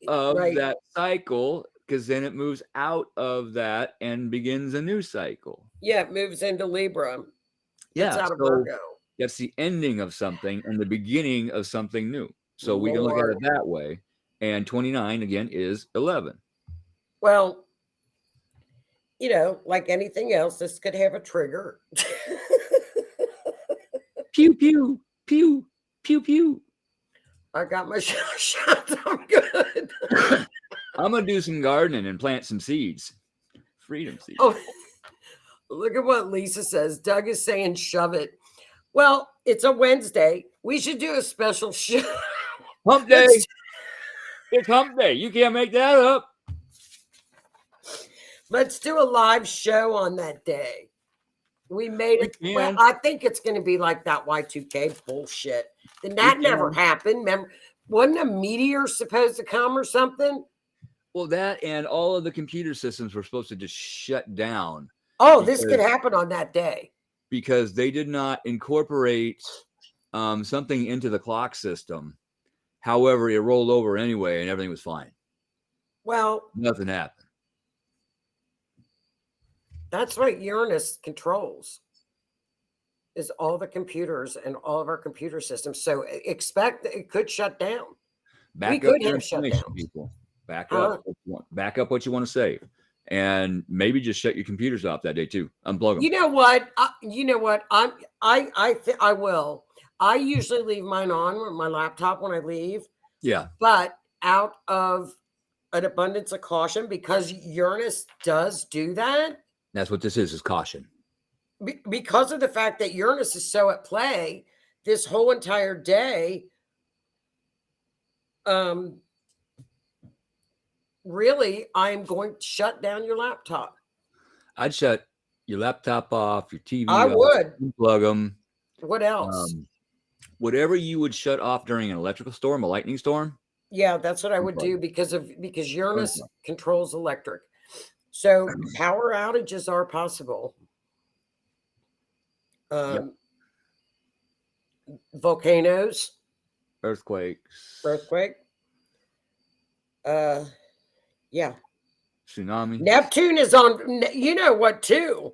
of that cycle, because then it moves out of that and begins a new cycle. Yeah, it moves into Libra. Yeah, it's out of Virgo. That's the ending of something and the beginning of something new. So we can look at it that way. And 29 again is 11. Well, you know, like anything else, this could have a trigger. Pew, pew, pew, pew, pew. I got my shots. I'm good. I'm going to do some gardening and plant some seeds. Freedom seeds. Oh, look at what Lisa says. Doug is saying shove it. Well, it's a Wednesday. We should do a special show. Hump day. It's hump day. You can't make that up. Let's do a live show on that day. We made it. Well, I think it's going to be like that Y2K bullshit. And that never happened. Remember, wasn't a meteor supposed to come or something? Well, that and all of the computer systems were supposed to just shut down. Oh, this could happen on that day. Because they did not incorporate something into the clock system. However, it rolled over anyway and everything was fine. Well, nothing happened. That's what Uranus controls, is all the computers and all of our computer systems. So expect that it could shut down. Back up your information, people. Back up what you want to save. And maybe just shut your computers off that day too. Unplug them. You know what? I will. I usually leave mine on with my laptop when I leave. Yeah. But out of an abundance of caution, because Uranus does do that. That's what this is caution. Because of the fact that Uranus is so at play this whole entire day. Really, I'm going to shut down your laptop. I'd shut your laptop off, your TV I would. Unplug them. What else? Whatever you would shut off during an electrical storm, a lightning storm. Yeah, that's what I would do because Uranus controls electric. So power outages are possible. Volcanoes. Earthquakes. Yeah. Tsunami. Neptune is on, you know what, too?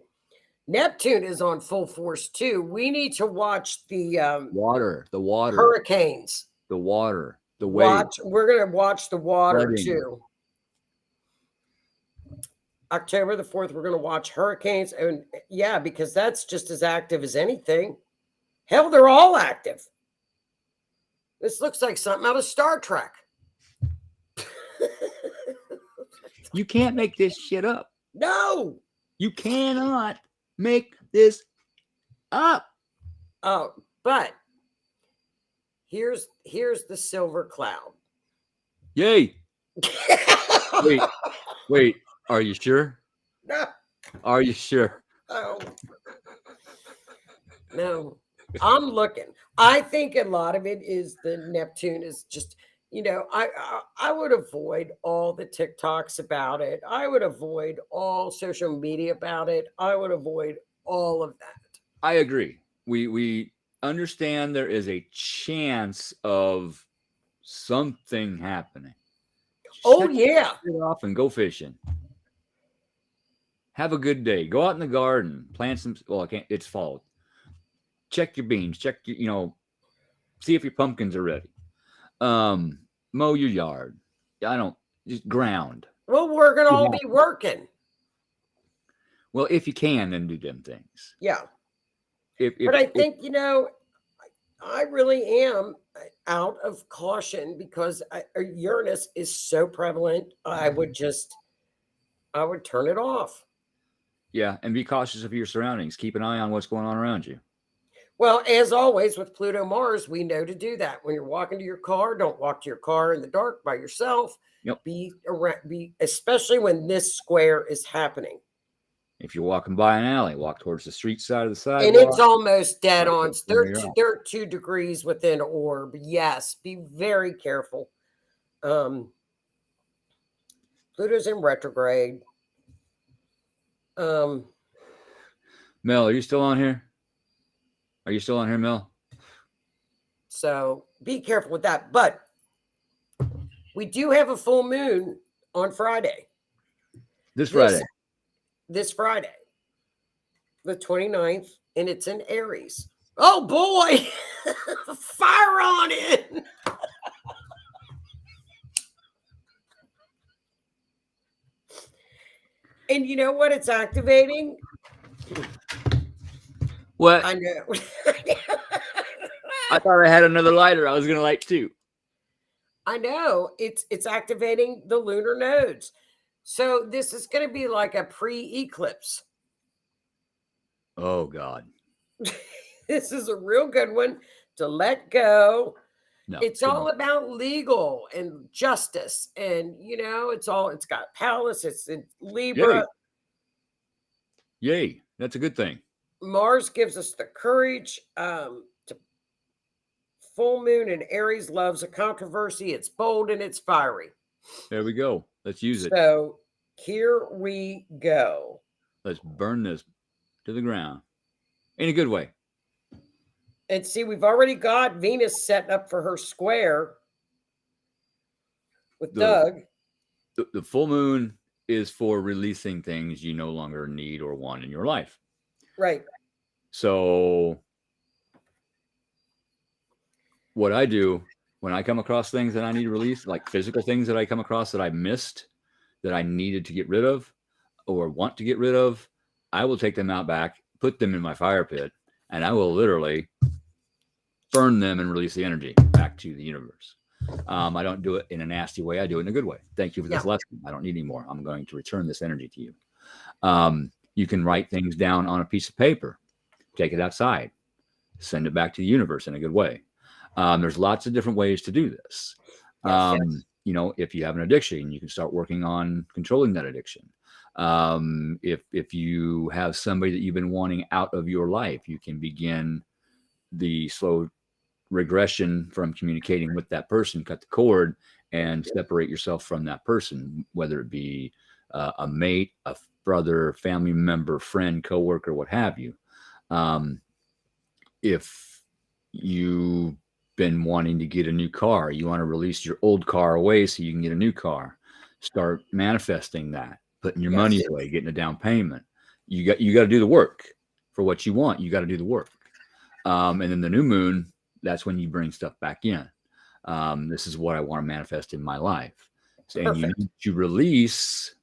Neptune is on full force, too. We need to watch the water. Hurricanes. The water. The waves. We're going to watch the water, flooding. Too. October the 4th, we're going to watch hurricanes. And yeah, because that's just as active as anything. Hell, they're all active. This looks like something out of Star Trek. You can't make this shit up. No. You cannot make this up. Oh, but here's the silver cloud. Yay. Wait. Are you sure? No. Are you sure? Oh. No. I'm looking. I think a lot of it is the Neptune is just, I would avoid all the TikToks about it. I would avoid all social media about it. I would avoid all of that. I agree. We understand there is a chance of something happening. Shut it off and go fishing. Have a good day. Go out in the garden. Plant some. Well, it's fall. Check your beans. Check your, see if your pumpkins are ready. Mow your yard. Just ground. Well, we're going to all be working. Well, if you can, then do them things. Yeah. But I think, I really am out of caution because Uranus is so prevalent. I would turn it off. Yeah. And be cautious of your surroundings. Keep an eye on what's going on around you. Well, as always with Pluto Mars, we know to do that. When you're walking to your car, don't walk to your car in the dark by yourself. Yep. Be especially when this square is happening. If you're walking by an alley, walk towards the street side of the sidewalk. And it's almost dead on. They're 2 degrees within orb. Yes, be very careful. Pluto's in retrograde. Mel, are you still on here? Are you still on here, Mel? So be careful with that. But we do have a full moon on Friday. This Friday, the 29th, and it's in Aries. Oh, boy. Fire on it. And you know what it's activating? What? I know. I thought I had another lighter I was going to light too. I know. It's activating the lunar nodes. So this is going to be like a pre-eclipse. Oh, God. This is a real good one to let go. No, it's all about legal and justice. And, it's got Palace. It's in Libra. Yay. That's a good thing. Mars gives us the courage. To full moon in Aries loves a controversy. It's bold and it's fiery. There we go. Let's use it. So here we go. Let's burn this to the ground in a good way. And see, we've already got Venus setting up for her square with Doug. The full moon is for releasing things you no longer need or want in your life. Right. So what I do when I come across things that I need to release, like physical things that I come across that I missed, that I needed to get rid of or want to get rid of, I will take them out back, put them in my fire pit, and I will literally burn them and release the energy back to the universe. I don't do it in a nasty way. I do it in a good way. Thank you for this lesson. I don't need any more. I'm going to return this energy to you. You can write things down on a piece of paper, take it outside, send it back to the universe in a good way. There's lots of different ways to do this. Yes. You know, if you have an addiction, you can start working on controlling that addiction. If you have somebody that you've been wanting out of your life, you can begin the slow regression from communicating with that person, cut the cord, and separate yourself from that person, whether it be a mate, a brother, family member, friend, coworker, what have you. If you've been wanting to get a new car, you want to release your old car away so you can get a new car, start manifesting that, putting your money away, getting a down payment. You got to do the work for what you want. You got to do the work. And then the new moon, that's when you bring stuff back in. This is what I want to manifest in my life. So, and you need to release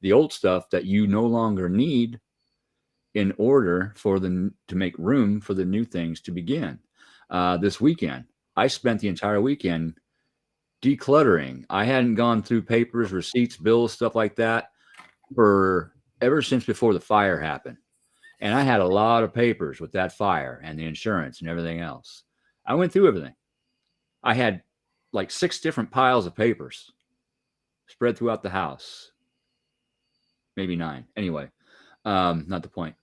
the old stuff that you no longer need in order for them to make room for the new things to begin. This weekend, I spent the entire weekend decluttering. I hadn't gone through papers, receipts, bills, stuff like that for ever since before the fire happened. And I had a lot of papers with that fire and the insurance and everything else. I went through everything. I had like 6 different piles of papers spread throughout the house. Maybe 9. Anyway, not the point.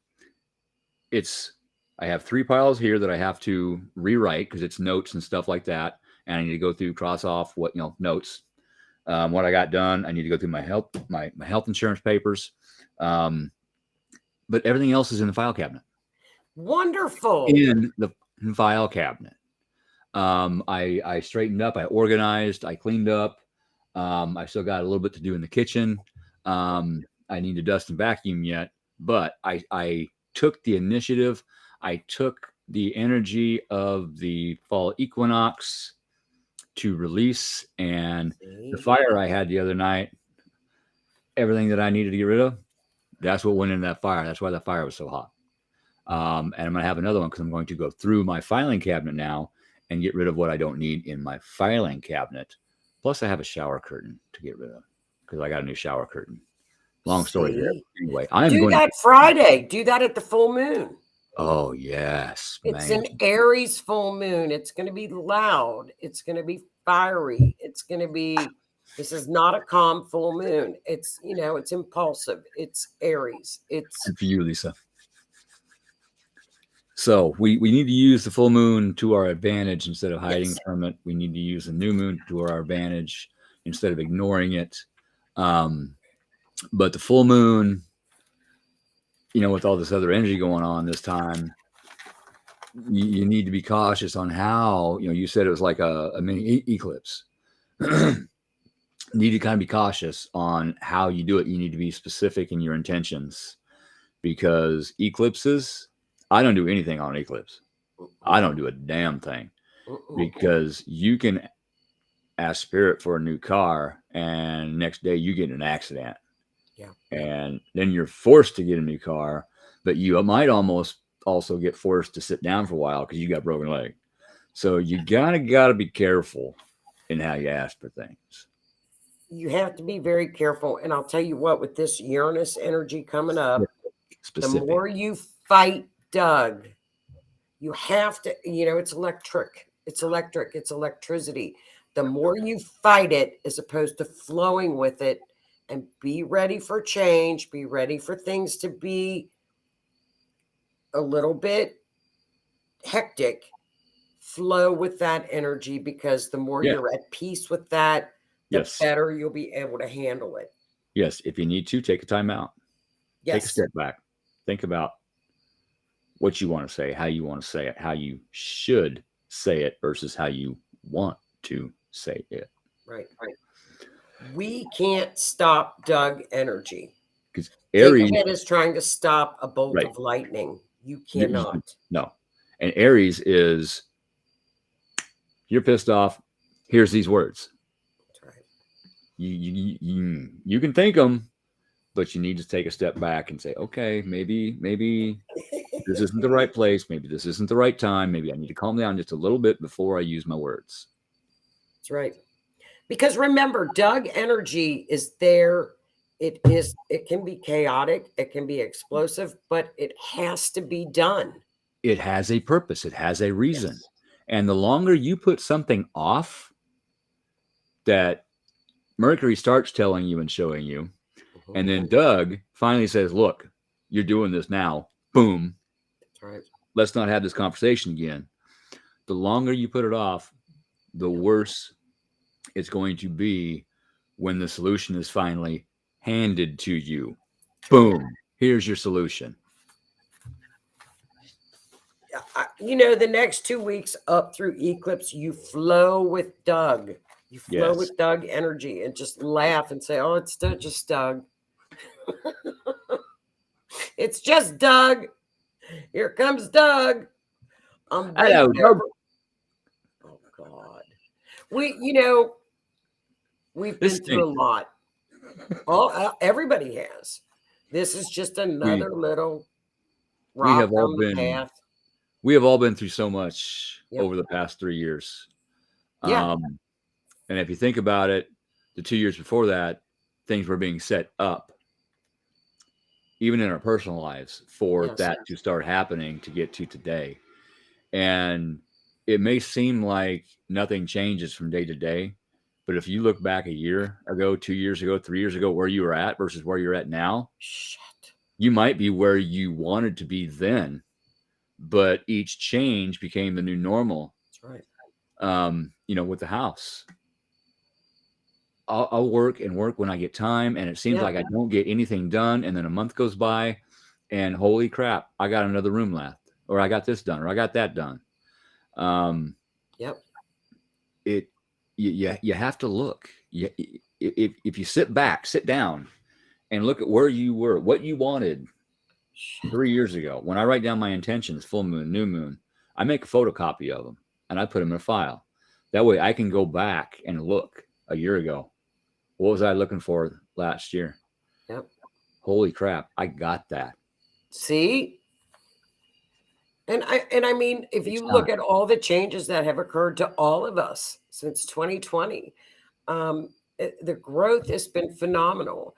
I have 3 piles here that I have to rewrite because it's notes and stuff like that. And I need to go through, cross off what, notes, what I got done. I need to go through my health insurance papers. But everything else is in the file cabinet. Wonderful. In the file cabinet. I straightened up, I organized, I cleaned up. I still got a little bit to do in the kitchen. I need to dust and vacuum yet, but I took the initiative. I took the energy of the fall equinox to release, and the fire I had the other night, everything that I needed to get rid of, that's what went in that fire. That's why the fire was so hot. And I'm going to have another one because I'm going to go through my filing cabinet now and get rid of what I don't need in my filing cabinet. Plus, I have a shower curtain to get rid of because I got a new shower curtain. Long story there. Anyway, do that Friday. Do that at the full moon. Oh, yes. It's an Aries full moon. It's going to be loud. It's going to be fiery. It's going to be, this is not a calm full moon. It's, it's impulsive. It's Aries. It's for you, Lisa. So we need to use the full moon to our advantage instead of hiding from it. We need to use the new moon to our advantage instead of ignoring it. But the full moon, with all this other energy going on this time, you need to be cautious on how, you said it was like a mini eclipse. You need to kind of be cautious on how you do it. You need to be specific in your intentions because eclipses, I don't do anything on an eclipse. I don't do a damn thing because you can ask spirit for a new car and next day you get in an accident. Yeah. And then you're forced to get a new car, but you might almost also get forced to sit down for a while because you got a broken leg. So you gotta be careful in how you ask for things. You have to be very careful. And I'll tell you what, with this Uranus energy coming up, Specific. The more you fight Doug, you have to, it's electric. It's electric. It's electricity. The more you fight it as opposed to flowing with it, and be ready for change, be ready for things to be a little bit hectic, flow with that energy, because the more you're at peace with that, the better you'll be able to handle it. Yes. If you need to, take a time out. Take a step back. Think about what you want to say, how you want to say it, how you should say it versus how you want to say it. Right. We can't stop Doug energy. Because Aries think of it as trying to stop a bolt of lightning. You cannot. No. And Aries is, you're pissed off. Here's these words. That's right. You can think them, but you need to take a step back and say, okay, maybe this isn't the right place. Maybe this isn't the right time. Maybe I need to calm down just a little bit before I use my words. That's right. Because remember, Doug energy is there. It can be chaotic. It can be explosive, but it has to be done. It has a purpose. It has a reason. Yes. And the longer you put something off that Mercury starts telling you and showing you, and then Doug finally says, look, you're doing this now. Boom. That's right. Let's not have this conversation again. The longer you put it off, the worse it's going to be when the solution is finally handed to you. Boom. Here's your solution. The next 2 weeks up through eclipse, you flow with Doug. You flow with Doug energy and just laugh and say, oh, it's just Doug. It's just Doug. Here comes Doug. Hello, Doug. Oh, God. We've been through a lot. Everybody has. This is just another little rock on the path. We have all been through so much over the past 3 years. Yeah. And if you think about it, the 2 years before that, things were being set up, even in our personal lives, for that to start happening to get to today. And it may seem like nothing changes from day to day, but if you look back a year ago, 2 years ago, 3 years ago, where you were at versus where you're at now, you might be where you wanted to be then, but each change became the new normal. That's right. With the house, I'll work when I get time, and it seems like I don't get anything done. And then a month goes by, and holy crap, I got another room left, or I got this done, or I got that done. You have to look. If you sit down, and look at where you were, what you wanted 3 years ago. When I write down my intentions, full moon, new moon, I make a photocopy of them and I put them in a file. That way I can go back and look a year ago. What was I looking for last year? Yep. Holy crap, I got that. See? And I mean, if you look at all the changes that have occurred to all of us since 2020, the growth has been phenomenal.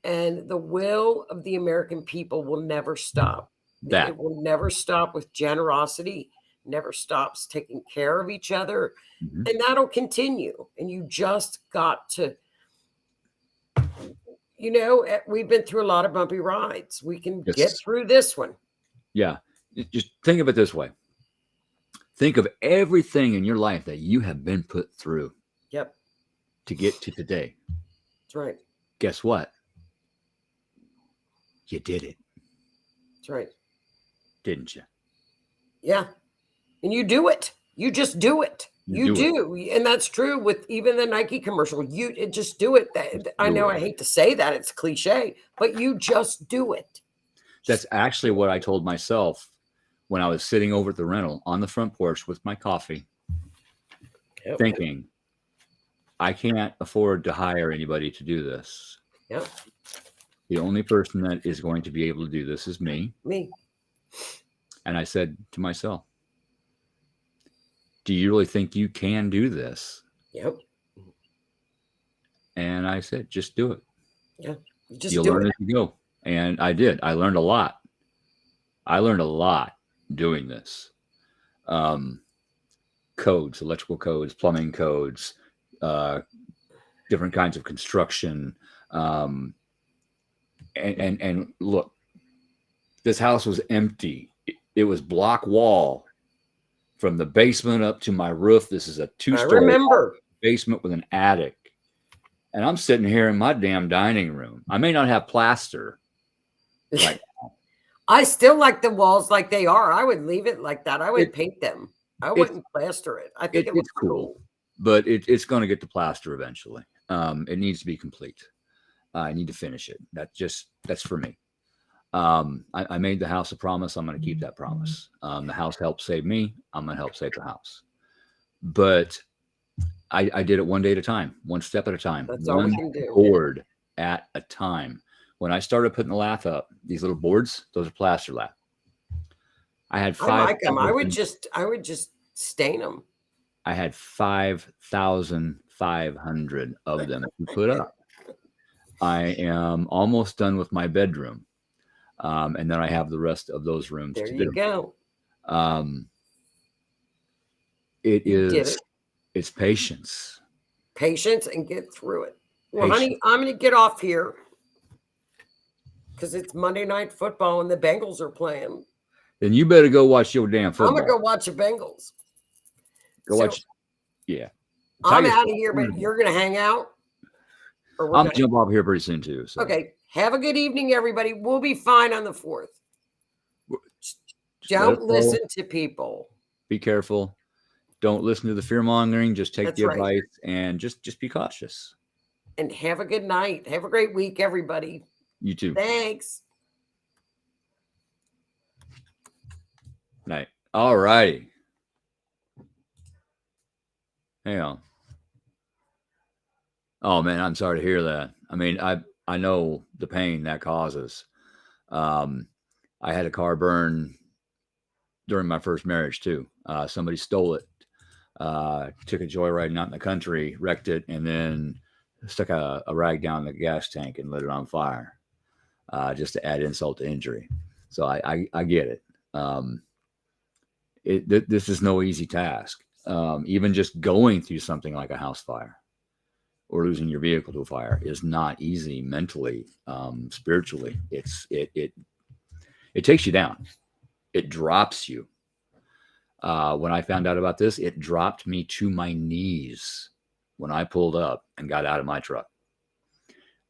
And the will of the American people will never stop. It will never stop with generosity, never stops taking care of each other. Mm-hmm. And that'll continue. And you just got to, we've been through a lot of bumpy rides. We can get through this one. Yeah. Just think of it this way. Think of everything in your life that you have been put through. Yep. To get to today. That's right. Guess what? You did it. That's right. Didn't you? Yeah. And you do it. You just do it. You do. And that's true with even the Nike commercial. You just do it. I know I hate to say that. It's cliche, but you just do it. That's actually what I told myself when I was sitting over at the rental on the front porch with my coffee, thinking, I can't afford to hire anybody to do this. Yep. The only person that is going to be able to do this is me. Me. And I said to myself, do you really think you can do this? Yep. And I said, just do it. Yeah. You'll learn as you go. And I did. I learned a lot. Doing this. Codes, electrical codes, plumbing codes, different kinds of construction. And look, this house was empty It was block wall from the basement up to my roof. This is a I two-story remember. basement with an attic. And I'm sitting here in my damn dining room. I may not have plaster right now. I still like the walls like they are. I would leave it like that. I would paint them. I wouldn't plaster it. I think it looks cool. But it's going to get to plaster eventually. It needs to be complete. I need to finish it. That's for me. I made the house a promise. I'm going to keep that promise. The house helped save me. I'm going to help save the house. But I did it one day at a time, one step at a time, That's all we can do. board at a time. When I started putting the lath up, these little boards, those are plaster lath. I had 5. I like them. I would just stain them. I had 5,500 of them to put up. I am almost done with my bedroom. And then I have the rest of those rooms there to you do. Go. It's patience. Patience and get through it. Well, honey, I'm going to get off here because it's Monday Night Football and the Bengals are playing. Then you better go watch your damn football. I'm going to go watch the Bengals. Watch. Yeah. I'm out of here, but you're going to hang out? I'm jump off here pretty soon too. So. Okay. Have a good evening, everybody. We'll be fine on the 4th. Don't listen to people. Be careful. Don't listen to the fear mongering. Just take the advice and just be cautious. And have a good night. Have a great week, everybody. You too. Thanks. Night. All righty. Hang on. Oh man, I'm sorry to hear that. I mean, I know the pain that causes. I had a car burn during my first marriage too. Somebody stole it, took a joyride out in the country, wrecked it, and then stuck a rag down the gas tank and lit it on fire, just to add insult to injury. So I get it. This is no easy task. Even just going through something like a house fire or losing your vehicle to a fire is not easy mentally, spiritually. It takes you down. It drops you. When I found out about this, it dropped me to my knees when I pulled up and got out of my truck.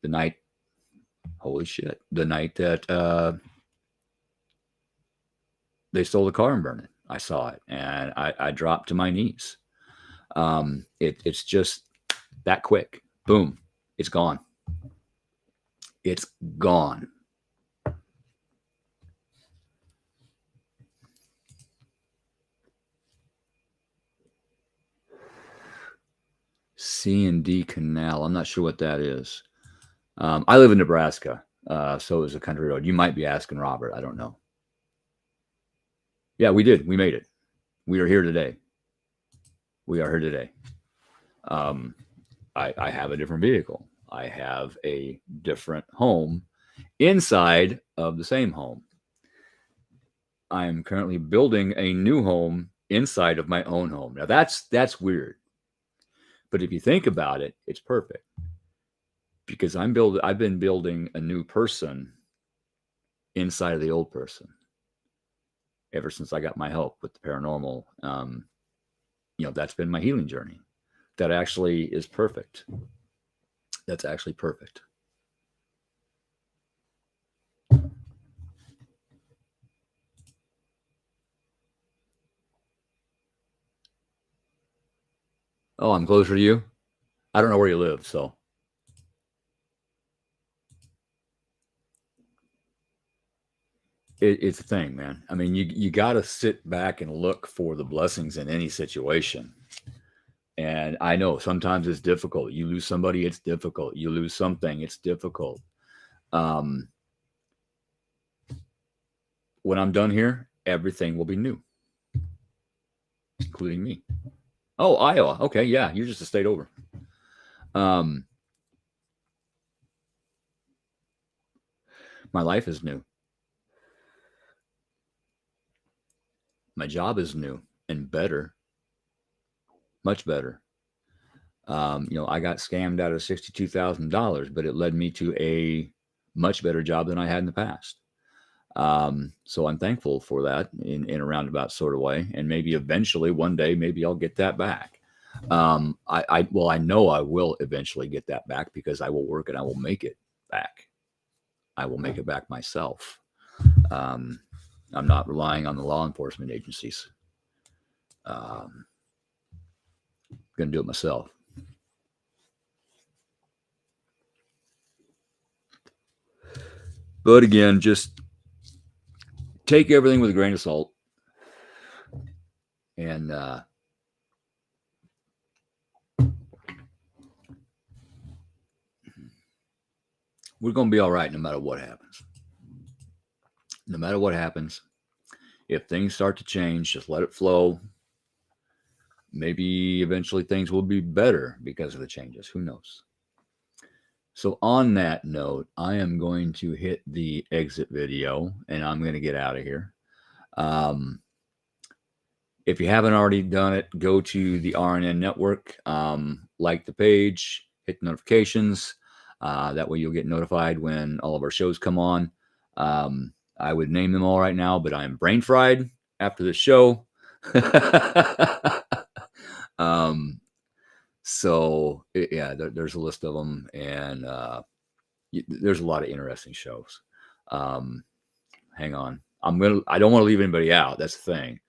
The night, holy shit, the night that they stole the car and burned it. I saw it and I dropped to my knees. It's just that quick. Boom. It's gone. It's gone. C&D Canal. I'm not sure what that is. I live in Nebraska, so it's a country road. You might be asking Robert. I don't know. Yeah, we did. We made it. We are here today. We are here today. I have a different vehicle. I have a different home inside of the same home. I am currently building a new home inside of my own home. Now that's weird. But if you think about it, it's perfect. Because I've been building a new person inside of the old person ever since I got my help with the paranormal. That's been my healing journey. That actually is perfect. That's actually perfect. Oh, I'm closer to you. I don't know where you live, so. It's a thing, man. I mean, you got to sit back and look for the blessings in any situation. And I know sometimes it's difficult. You lose somebody, it's difficult. You lose something, it's difficult. When I'm done here, everything will be new, including me. Oh, Iowa. Okay, yeah, you're just a state over. My life is new. My job is new and better. Much better. I got scammed out of $62,000, but it led me to a much better job than I had in the past. So I'm thankful for that in a roundabout sort of way. And maybe eventually one day, maybe I'll get that back. I know I will eventually get that back because I will work and I will make it back. I will make it back myself. I'm not relying on the law enforcement agencies. Going to do it myself. But again, just take everything with a grain of salt. And we're going to be all right no matter what happens. No matter what happens, if things start to change, just let it flow. Maybe eventually things will be better because of the changes. Who knows? So on that note, I am going to hit the exit video and I'm going to get out of here. If you haven't already done it, go to the RNN network, like the page, hit the notifications. That way you'll get notified when all of our shows come on. I would name them all right now, but I'm brain fried after the show. There's a list of them, and there's a lot of interesting shows. Hang on, I don't want to leave anybody out. That's the thing.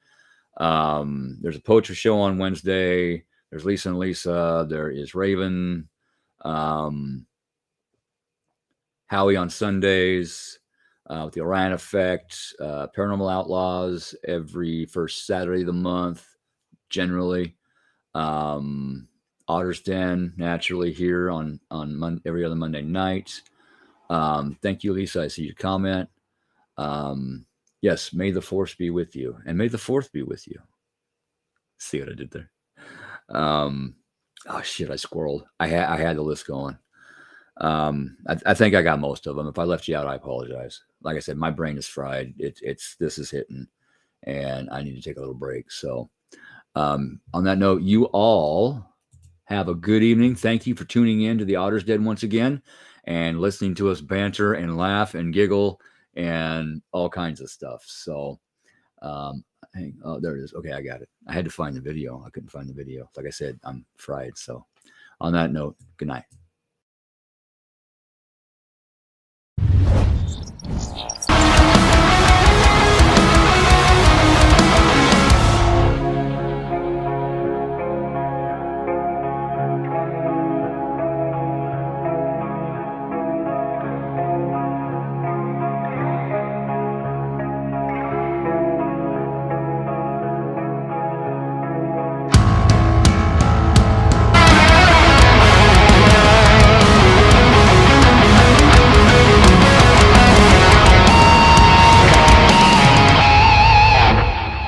There's a poetry show on Wednesday. There's Lisa and Lisa. There is Raven. Howie on Sundays. With the R.I.F.T, Paranormal Outlaws every first Saturday of the month, generally. Otter's Den, naturally, here on every other Monday night. Thank you, Lisa. I see your comment. Yes, may the force be with you, and may the fourth be with you. See what I did there? Oh shit, I squirreled. I had the list going. I think I got most of them. If I left you out, I apologize. Like I said, my brain is fried. This is hitting, and I need to take a little break. So, on that note, you all have a good evening. Thank you for tuning in to the Otter's Den once again, and listening to us banter and laugh and giggle and all kinds of stuff. So, oh, there it is. Okay, I got it. I had to find the video. I couldn't find the video. Like I said, I'm fried. So, on that note, good night.